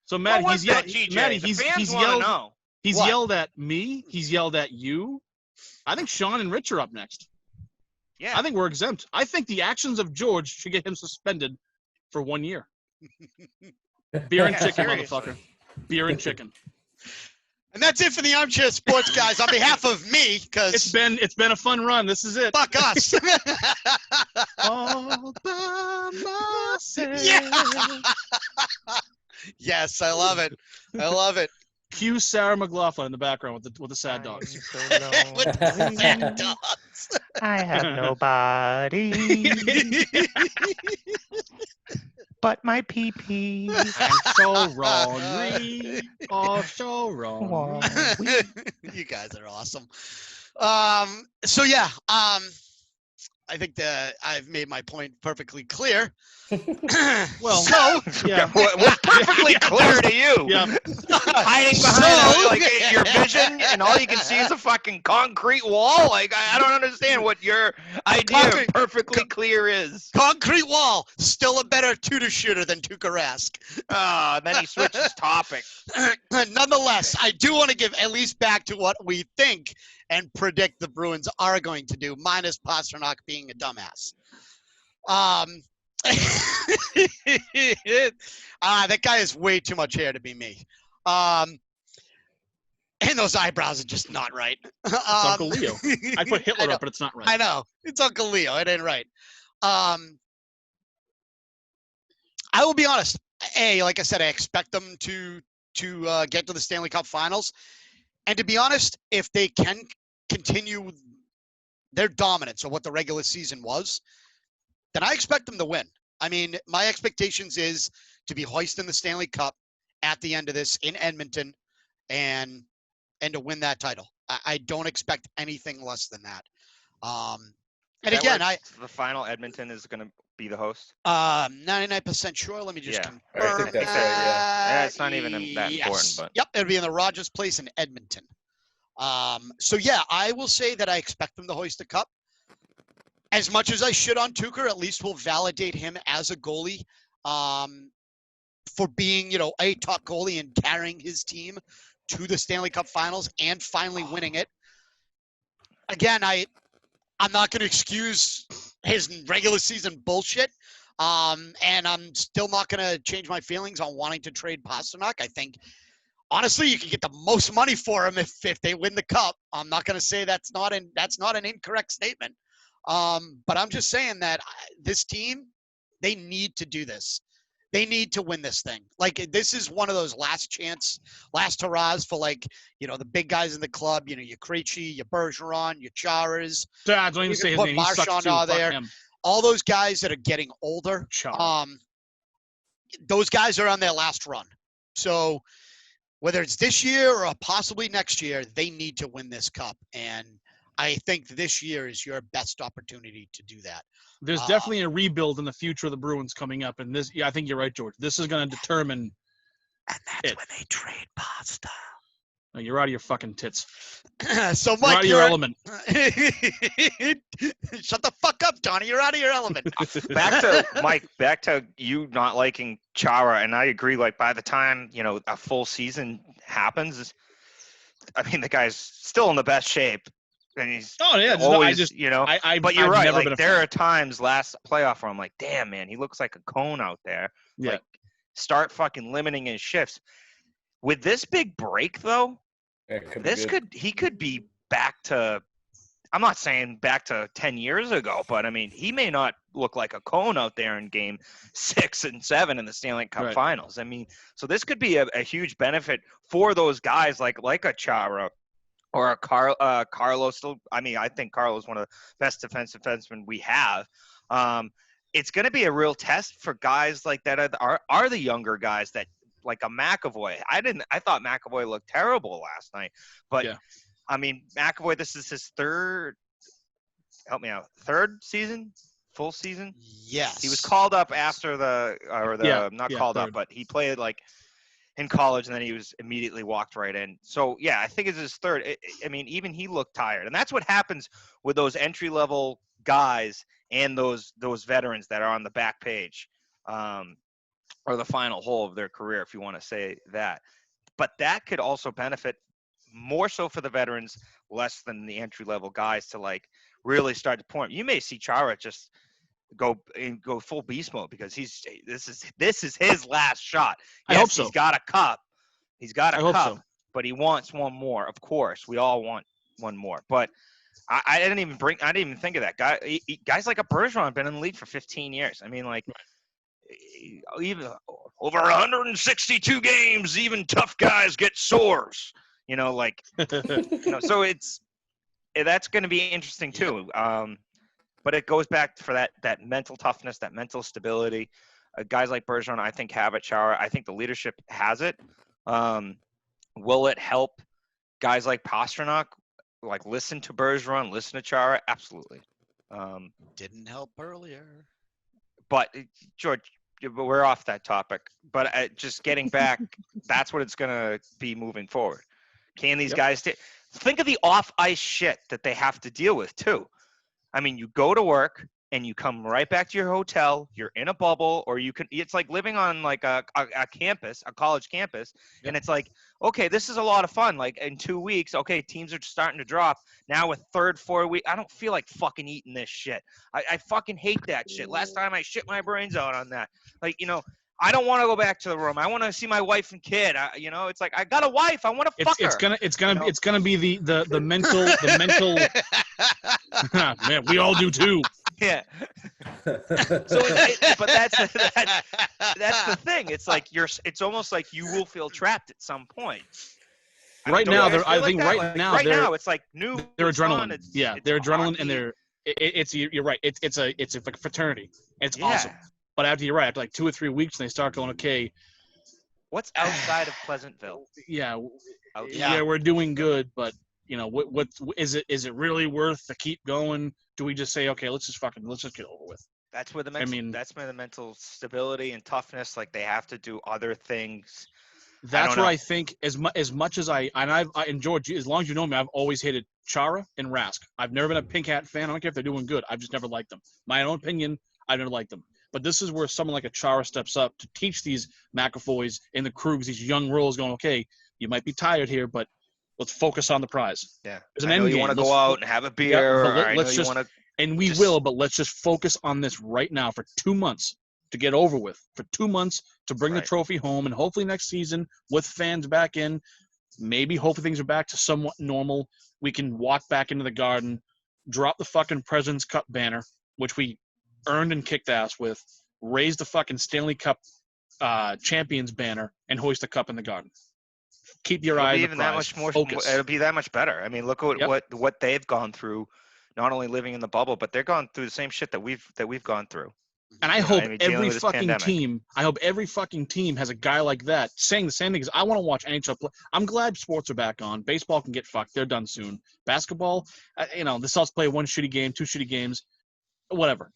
So Matt, what was he's that, yelled. GJ? Matty, The he's fans wanna yelled. know. He's What? yelled at me. He's yelled at you. I think Sean and Rich are up next. Yeah. I think we're exempt. I think the actions of George should get him suspended for 1 year. Beer and chicken, Seriously. motherfucker. Beer and chicken. and that's it for the Armchair Sports guys. On behalf of me, because It's been a fun run. This is it. fuck us. All by myself. Yeah. Yes, I love it. Cue Sarah McLaughlin in the background with the sad dogs. With the sad dogs. I have nobody but my pee-pee. I'm so wrong. Oh, so wrong. You guys are awesome. So yeah, I think that I've made my point perfectly clear. Well, so yeah. What's perfectly clear to you? Yeah. Hiding behind your vision, and all you can see is a fucking concrete wall. Like I don't understand what your idea of perfectly clear is. concrete wall, still a better Tudor shooter than Tuukka Rask. Then he switches topic. Nonetheless, I do want to give at least back to what we think and predict the Bruins are going to do, minus Pastrnak being a dumbass. That guy has way too much hair to be me. And those eyebrows are just not right. It's Uncle Leo. I put Hitler up, but it's not right. I know. It's Uncle Leo. It ain't right. I will be honest. Like I said, I expect them to get to the Stanley Cup Finals. And to be honest, if they can continue their dominance of what the regular season was, then I expect them to win. I mean, my expectations is to be hoisting the Stanley Cup at the end of this in Edmonton and to win that title. I don't expect anything less than that. And again, the final Edmonton is going to be the host. 99% sure. Let me just confirm. I think that's right, Yeah, it's not even that Yes. important, but Yep, it'll be in the Rogers Place in Edmonton. So yeah, I will say that I expect them to hoist the cup. As much as I shit on Tuukka, at least we'll validate him as a goalie for being, a top goalie and carrying his team to the Stanley Cup Finals and finally winning it. Again, I'm not going to excuse his regular season bullshit, and I'm still not going to change my feelings on wanting to trade Pastrnak. I think, honestly, you can get the most money for him if they win the cup. I'm not going to say that's not an incorrect statement. But I'm just saying that this team, they need to do this. They need to win this thing. Like, this is one of those last hurrahs for, the big guys in the club, your Krejci, your Bergeron, your Charas. Don't even say his name. He sucks too. Fuck Fuck there. him. All those guys that are getting older, Chara. those guys are on their last run. So whether it's this year or possibly next year, they need to win this cup. And I think this year is your best opportunity to do that. There's definitely a rebuild in the future of the Bruins coming up, and this. Yeah, I think you're right, George. This is going to determine. And that's when they trade Pasta. No, you're out of your fucking tits. So, You're Mike, out of your element. Shut the fuck up, Donnie. You're out of your element. Back to you not liking Chara, and I agree. Like, by the time a full season happens, I mean, the guy's still in the best shape. And he's always, but you're I've right. Never been a there fan. are times last playoff where I'm like, damn, man, he looks like a cone out there. Yeah. Like, start fucking limiting his shifts. With this big break, though, he could be back to. I'm not saying back to 10 years ago, but I mean, he may not look like a cone out there in game 6 and 7 in the Stanley Cup Finals. I mean, so this could be a huge benefit for those guys like a Chara. Or a Carlos. I think Carlos is one of the best defensive defensemen we have. it's going to be a real test for guys like that are the younger guys that like a McAvoy. I thought McAvoy looked terrible last night, but Yeah. I mean, McAvoy, this is his third season, full season. Yes. He was called up after called third. up, but he played like in college, and then he was immediately walked right in. So yeah, I think it's his third. I mean, even he looked tired, and that's what happens with those entry level guys and those veterans that are on the back page, or the final hole of their career, if you want to say that. But that could also benefit more so for the veterans, less than the entry level guys to like really start to point. You may see Chara just go full beast mode because this is his last shot. I Yes, hope so. He's got a cup. I hope so. But he wants one more. Of course, we all want one more. But I didn't even think of that. Guys like a Bergeron have been in the league for 15 years. I mean, like, even over 162 games, even tough guys get sores. You know, like, so that's going to be interesting too. But it goes back for that mental toughness, that mental stability. Guys like Bergeron, I think, have it. Chara, I think the leadership has it. Will it help guys like Pastrnak, like listen to Bergeron, listen to Chara? Absolutely. Didn't help earlier. But George, we're off that topic. But just getting back, that's what it's going to be moving forward. Can these guys think of the off-ice shit that they have to deal with too? I mean, you go to work and you come right back to your hotel. You're in a bubble, or it's like living on like a campus, a college campus. And it's like, okay, this is a lot of fun. Like in 2 weeks, okay, teams are starting to drop. Now with third, 4 week, I don't feel like fucking eating this shit. I fucking hate that shit. Last time I shit my brains out on that. Like, I don't want to go back to the room. I want to see my wife and kid. It's like I got a wife. I want to fuck her. It's gonna be the mental man. We all do too. Yeah. So, but that's the thing. It's like it's almost like you will feel trapped at some point. Right now, it's like new. They're adrenaline. Fun. It's they're adrenaline, hockey. and you're right. It's like a fraternity. It's awesome. But after 2 or 3 weeks, and they start going, okay, what's outside of Pleasantville? Yeah, we're doing good, but what is it? Is it really worth to keep going? Do we just say, okay, let's just get it over with? That's where the mental stability and toughness, like they have to do other things. That's what I think. As much as I've enjoyed, as long as you know me, I've always hated Chara and Rask. I've never been a Pink Hat fan. I don't care if they're doing good. I've just never liked them. My own opinion, I've never liked them. But this is where someone like a Chara steps up to teach these McAvoys and the Krugs, these young roles, going, okay, you might be tired here, but let's focus on the prize. Yeah. There's an end game. You want to go out and have a beer. But let's just focus on this right now for 2 months to get over with, for 2 months to bring the trophy home, and hopefully next season with fans back in, hopefully things are back to somewhat normal. We can walk back into the Garden, drop the fucking President's Cup banner, which we earned and kicked ass with, raise the fucking Stanley Cup champions banner, and hoist the cup in the Garden. Keep your eye on the prize. It'll be that much better. I mean, look at what they've gone through, not only living in the bubble, but they're going through the same shit that we've gone through. And I hope every fucking team has a guy like that saying the same thing. Because I want to watch NHL play. I'm glad sports are back on. Baseball can get fucked. They're done soon. Basketball, the Celtics play 1 shitty game, 2 shitty games, whatever.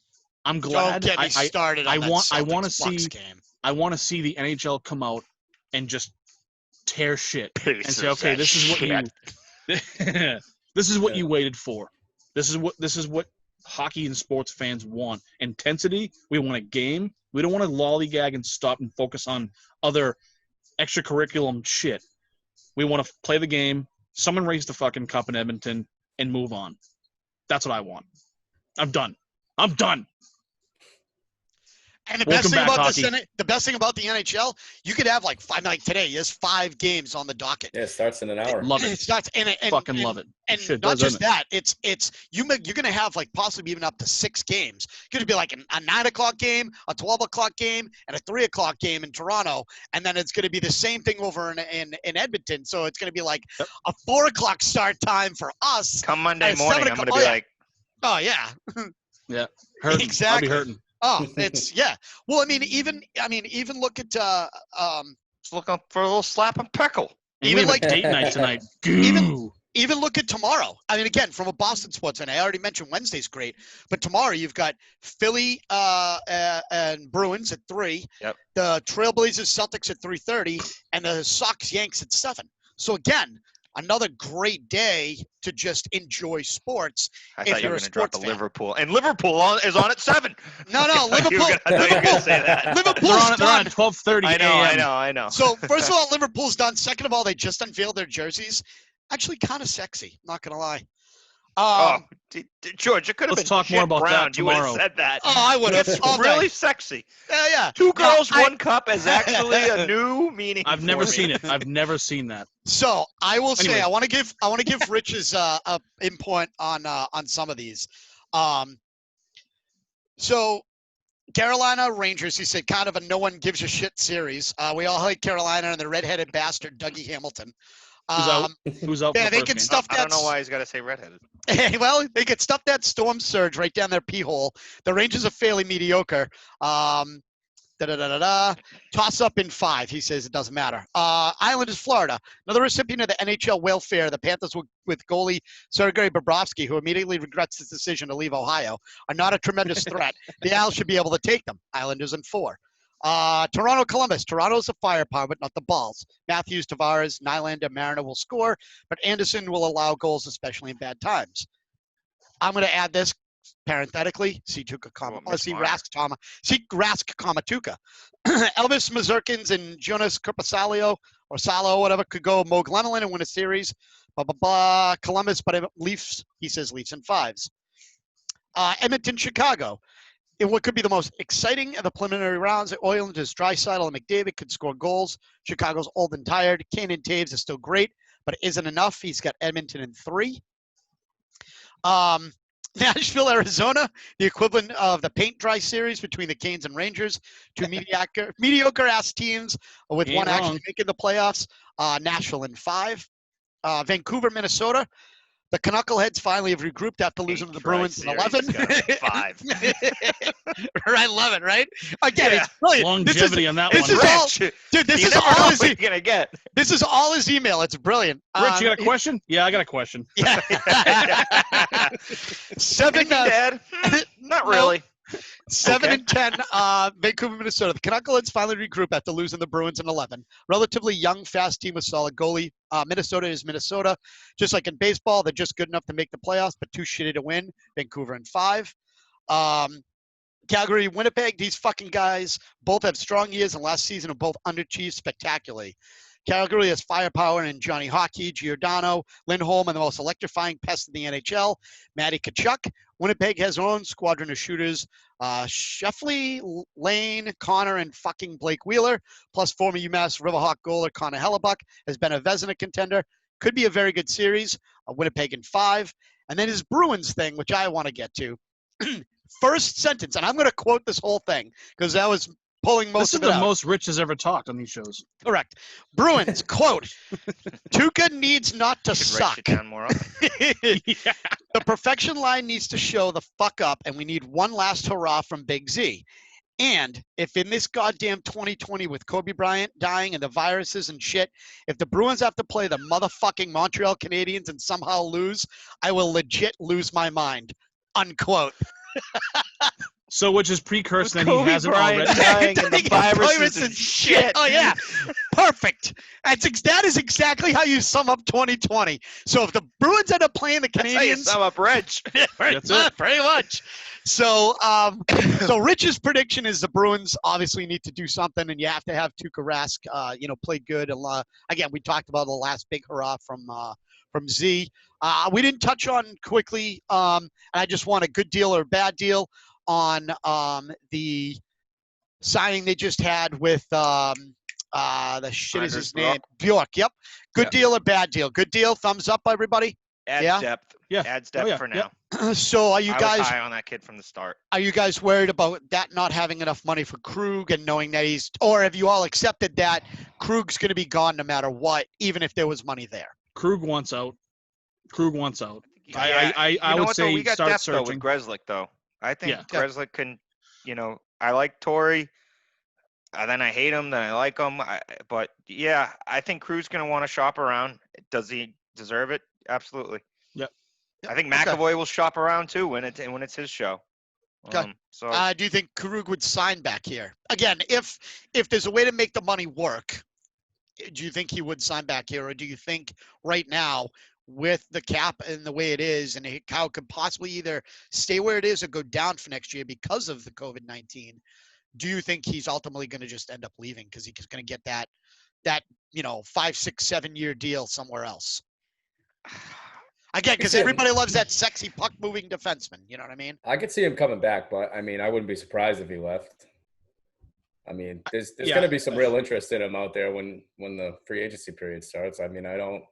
I'm glad. Don't get me started on that I want to see. Game. I want to see the NHL come out and just tear shit and say, okay, this is what you waited for. This is what hockey and sports fans want. Intensity. We want a game. We don't want to lollygag and stop and focus on other extracurriculum shit. We want to play the game. Someone raise the fucking cup in Edmonton and move on. That's what I want. I'm done. And the best thing about the NHL, you could have today is 5 games on the docket. Yeah, it starts in an hour. Love it. It starts love it. And not just that, you're going to have possibly even up to 6 games. It's going to be like a 9 o'clock game, a 12 o'clock game, and a 3 o'clock game in Toronto, and then it's going to be the same thing over in Edmonton. So it's going to be like a 4 o'clock start time for us. Come Monday morning, I'm going to be like, oh yeah, yeah, hurting. Exactly. I'll be hurting. Oh, it's yeah. Well, I mean, even look at Just looking for a little slap and peckle. And even we have like a date night tonight. even Goo. even look at tomorrow. I mean, again, from a Boston sports, and I already mentioned Wednesday's great, but tomorrow you've got Philly and Bruins at 3. Yep. The Trailblazers Celtics at 3:30, and the Sox Yanks at 7. So again, another great day to just enjoy sports. I if thought you you're were a going to drop the sports fan. Liverpool. And Liverpool is on at 7. No, I thought you Liverpool. were gonna say that. Liverpool's They're on done. at 12:30 a.m. I know. So first of all, Liverpool's done. Second of all, they just unveiled their jerseys. Actually, kind of sexy. Not gonna lie. George, it could have Let's been talk more shit about that brown. You would have tomorrow. said that. Oh, I would have. It's all day. really sexy. Yeah. 2 girls, No, 1 cup is actually a new meaning. I've never seen it. I've never seen that. So I will say Anyways. I want to give Rich's input on some of these. So Carolina Rangers, he said, kind of a no one gives a shit series. We all hate Carolina and the redheaded bastard Dougie Hamilton. Who's out? Who's out? Yeah, for the they first can game? stuff I that. don't know why he's got to say redheaded. Well, they could stuff that storm surge right down their pee hole. The Rangers are fairly mediocre. Toss up in 5. He says it doesn't matter. Islanders, Florida. Another recipient of the NHL welfare. The Panthers with goalie Sergei Bobrovsky, who immediately regrets his decision to leave Ohio, are not a tremendous threat. The Isles should be able to take them. Islanders in 4. Toronto, Columbus. Toronto's the firepower, but not the balls. Matthews, Tavares, Nylander, Mariner will score, but Anderson will allow goals, especially in bad times. I'm going to add this parenthetically. See Rask, Tuka. Elvis Mazurkins and Jonas Korpisalo or Salo, whatever, could go Mo Glenelyn and win a series. Columbus, but Leafs, he says Leafs in 5s. Edmonton, Chicago. In what could be the most exciting of the preliminary rounds, the Oilers, Draisaitl and McDavid could score goals. Chicago's old and tired. Kane and Taves is still great, but it isn't enough. He's got Edmonton in 3. Nashville, Arizona, the equivalent of the paint dry series between the Canes and Rangers. 2 mediocre-ass teams with Ain't one wrong. actually making the playoffs. Nashville in 5. Vancouver, Minnesota. The Knuckleheads finally have regrouped after losing to the Bruins in 11. 5. I love it, right? Again, Yeah. it's brilliant. Longevity on that this one. is all, Rich, dude. This you is never all know his. what you're gonna get. This is all his email. It's brilliant. Rich, you got a question? Yeah, I got a question. Yeah. 7. Anything, Dad? Not No. really. 7 Okay. and 10, Vancouver, Minnesota. The Knuckleheads finally regroup after losing the Bruins in 11. Relatively young, fast team with solid goalie. Minnesota is Minnesota. Just like in baseball, they're just good enough to make the playoffs, but too shitty to win. Vancouver in 5. Calgary, Winnipeg. These fucking guys both have strong years, and last season have both underachieved spectacularly. Calgary has firepower in Johnny Hockey, Giordano, Lindholm, and the most electrifying pest in the NHL, Matty Tkachuk. Winnipeg has their own squadron of shooters, Sheffley, Lane, Connor, and fucking Blake Wheeler, plus former UMass Riverhawk goaler Connor Hellebuck has been a Vezina contender. Could be a very good series. Winnipeg in 5. And then his Bruins thing, which I want to get to. First sentence, and I'm going to quote this whole thing because that was pulling most This is of it the out. most Rich has ever talked on these shows. Correct. Bruins, quote, Tuukka needs not to Should suck. write it down more often. Yeah. The perfection line needs to show the fuck up, and we need one last hurrah from Big Z. And if in this goddamn 2020 with Kobe Bryant dying and the viruses and shit, if the Bruins have to play the motherfucking Montreal Canadiens and somehow lose, I will legit lose my mind. Unquote. So, which is precursor that he Kobe hasn't Bryant already. dying and the viruses Viruses and and shit. Oh, yeah. Perfect. That is exactly how you sum up 2020. So if the Bruins end up playing the That's how you Canadiens, sum up Rich. That's it. pretty much. So, so Rich's prediction is the Bruins obviously need to do something, and you have to have Tuukka Rask, play good. And again, we talked about the last big hurrah from Z. We didn't touch on quickly, and I just want a good deal or a bad deal on the signing they just had with the shit is his name, Bjork. Yep. Good deal or bad deal? Good deal. Thumbs up, everybody. Adds Yeah? depth. Yeah. Adds depth yeah. for now. So are you I guys was high on that kid from the start. are you guys worried about that not having enough money for Krug and knowing that or have you all accepted that Krug's going to be gone no matter what, even if there was money there? Krug wants out. Krug wants out. Yeah. I You know would what, though? say We got start depth though with searching. Grzelcyk though. I think Yeah. Grzelcyk can I like Torrey. Then I hate him. Then I like him. But yeah, I think Cruz going to want to shop around. Does he deserve it? Absolutely. Yep. I think McAvoy will shop around too when it's his show. Okay. Do you think Krug would sign back here again? If there's a way to make the money work, do you think he would sign back here, or do you think right now with the cap and the way it is, and how it could possibly either stay where it is or go down for next year because of the COVID-19? Do you think he's ultimately going to just end up leaving because he's going to get that 5, 6, 7-year deal somewhere else? Again, because everybody loves that sexy puck-moving defenseman. You know what I mean? I could see him coming back, but, I mean, I wouldn't be surprised if he left. I mean, there's going to be some real interest in him out there when the free agency period starts. I mean, I don't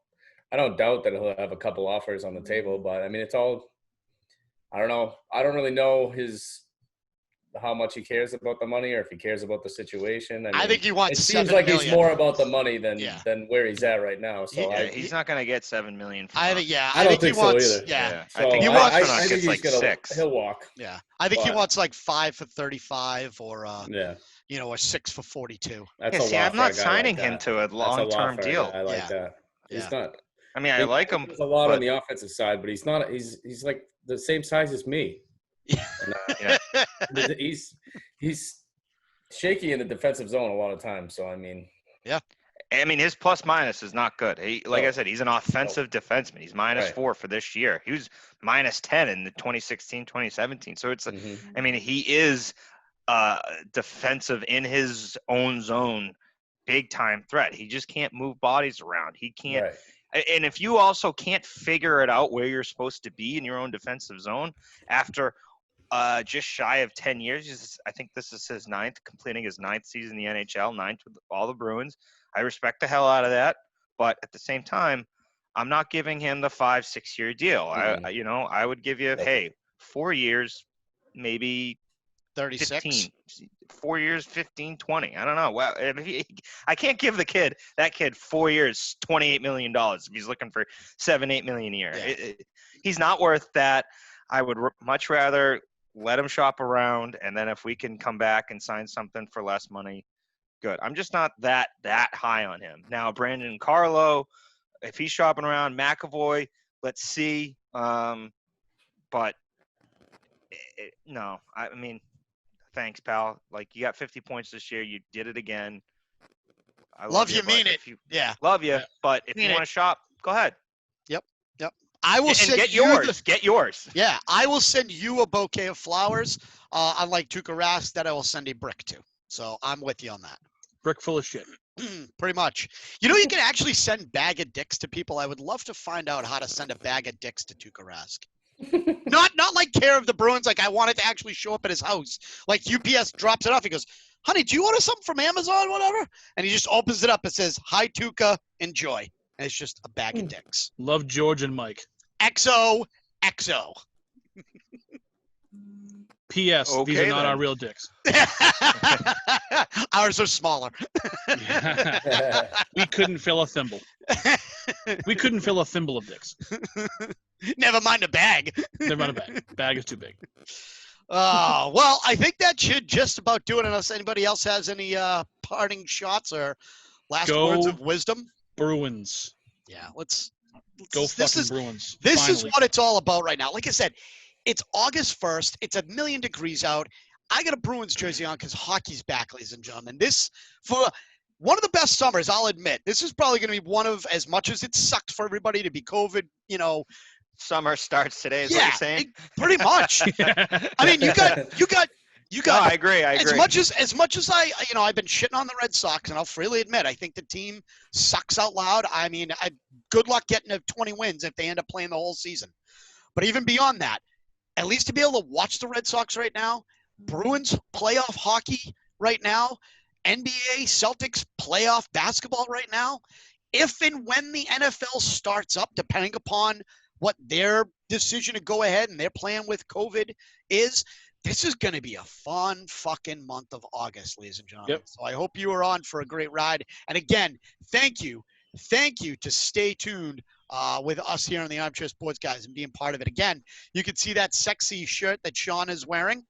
doubt that he'll have a couple offers on the table, but, I mean, it's all – I don't know. I don't really know how much he cares about the money or if he cares about the situation. I think he wants. It seems like he's more about the money than where he's at right now. So he's not going to get $7 million. I think I don't think so either. Yeah, I think I think gets like 6. He'll walk. Yeah, I think he wants like 5 for 35 or or 6 for 42. That's I'm not signing him to a long-term deal. I like that. He's not. I mean, I like him. There's a lot on the offensive side, but he's not. He's like the same size as me. And, he's shaky in the defensive zone a lot of times. So I mean, his plus minus is not good. I said, he's an offensive defenseman. He's -4 for this year. He was -10 in the 2016-2017. So it's, I mean, he is defensive in his own zone, big time threat. He just can't move bodies around. He can't. Right. And if you also can't figure it out where you're supposed to be in your own defensive zone after just shy of 10 years, I think this is his 9th, completing his 9th season in the NHL, 9th with all the Bruins. I respect the hell out of that. But at the same time, I'm not giving him the 5-6 year deal. I would give you, 4 years, maybe 36. 15. 4 years, 15, 20. I don't know. Well, I can't give that kid 4 years, $28 million if he's looking for $7-8 million a year. Yeah. He's not worth that. I would much rather let him shop around, and then if we can come back and sign something for less money, good. I'm just not that high on him. Now, Brandon Carlo, if he's shopping around, McAvoy, let's see. But no, I mean, thanks, pal. Like, you got 50 points this year. You did it again. I love you, mean it. Love you. But if you want to shop, go ahead. Yep. I will send get yours. Get yours. Yeah, I will send you a bouquet of flowers. Unlike Tuukka Rask, that I will send a brick to. So I'm with you on that. Brick full of shit. Pretty much. You can actually send bag of dicks to people. I would love to find out how to send a bag of dicks to Tuukka Rask. Not like care of the Bruins. Like, I want it to actually show up at his house. Like, UPS drops it off. He goes, honey, do you order something from Amazon, whatever? And he just opens it up. It says, hi, Tuukka, enjoy. And it's just a bag of dicks. Love George and Mike. XO. P.S. Okay, these are not our real dicks. Ours are smaller. We couldn't fill a thimble. We couldn't fill a thimble of dicks. Never mind a bag. Never mind a bag. Bag is too big. Well, I think that should just about do it unless anybody else has any parting shots or last words of wisdom. Bruins. Yeah, let's go fucking Bruins. This is what it's all about right now. Like I said, it's August 1st. It's 1,000,000 degrees out. I got a Bruins jersey on because hockey's back, ladies and gentlemen. This, for one of the best summers, I'll admit. This is probably going to be one of, as much as it sucked for everybody to be COVID, Summer starts today, is what you're saying? Pretty much. I mean, you got. No, I agree. As much as I've been shitting on the Red Sox, and I'll freely admit, I think the team sucks out loud. I mean, good luck getting to 20 wins if they end up playing the whole season. But even beyond that, at least to be able to watch the Red Sox right now, Bruins playoff hockey right now, NBA Celtics playoff basketball right now, if and when the NFL starts up, depending upon what their decision to go ahead and their plan with COVID is, this is going to be a fun fucking month of August, ladies and gentlemen. Yep. So I hope you are on for a great ride. And again, thank you to stay tuned with us here on the Armchair Sports Guys and being part of it. Again, you can see that sexy shirt that Sean is wearing.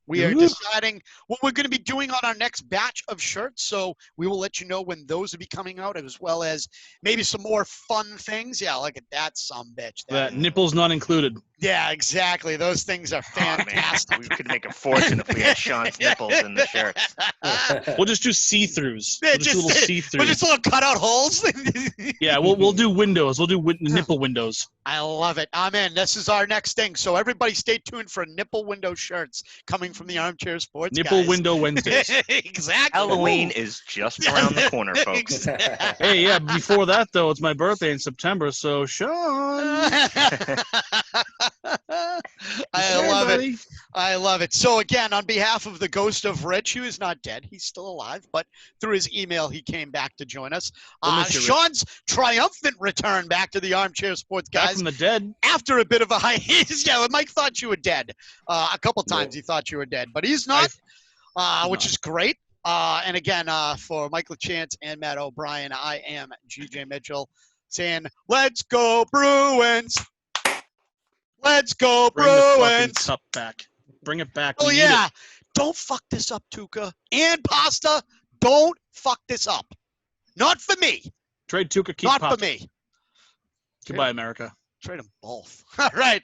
We are Ooh. deciding what we're going to be doing on our next batch of shirts. So we will let you know when those will be coming out, as well as maybe some more fun things. Yeah, look at that sumbitch. That nipples not included. Yeah, exactly. Those things are Oh, man. fantastic. We could make a fortune if we had Sean's nipples in the shirts. We'll just do see-throughs. Yeah, We'll just do little we'll see-throughs. just little cutout holes. Yeah, we'll do windows. We'll do nipple windows. I love it. I'm in. This is our next thing. So everybody stay tuned for nipple window shirts coming from the Armchair Sports Nipple guys. window Wednesdays. Exactly. Halloween is just around the corner, folks. Hey, yeah, before that, though, it's my birthday in September, so Sean. I love it. I love it. So again, on behalf of the ghost of Rich, who is not dead, he's still alive, but through his email, he came back to join us. We'll miss you, Rich. Sean's triumphant return back to the Armchair Sports Back guys from the dead. after a bit of a hiatus. Yeah, Mike thought you were dead. A couple times he thought you were dead, but he's not, which is great. And again, for Mike LaChance and Matt O'Brien, I am GJ Mitchell saying, let's go Bruins. Let's go Bring the fucking Bruins. cup back. Bring it back. Oh, We need yeah. it. Don't fuck this up, Tuca. And Pasta, don't fuck this up. Not for me. Trade Tuca, keep Not Pop. for me. Goodbye, America. Trade them both. All right.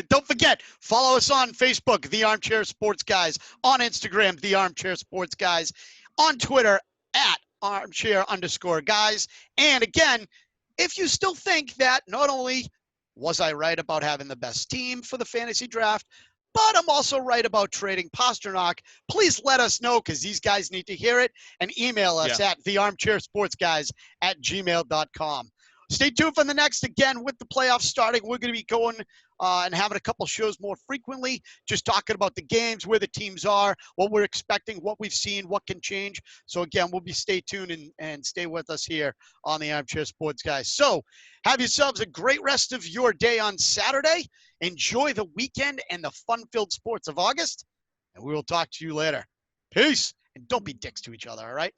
Don't forget, follow us on Facebook, The Armchair Sports Guys. On Instagram, The Armchair Sports Guys. On Twitter, at Armchair_Guys. And again, if you still think that not only was I right about having the best team for the fantasy draft, but I'm also right about trading Pastrnak, please let us know, because these guys need to hear it, and email us at thearmchairsportsguys@gmail.com. Stay tuned for the next. Again, with the playoffs starting, we're going to be going and having a couple shows more frequently, just talking about the games, where the teams are, what we're expecting, what we've seen, what can change. So again, we'll be stay tuned and stay with us here on the Armchair Sports Guys. So have yourselves a great rest of your day on Saturday. Enjoy the weekend and the fun-filled sports of August, and we will talk to you later. Peace, and don't be dicks to each other, all right?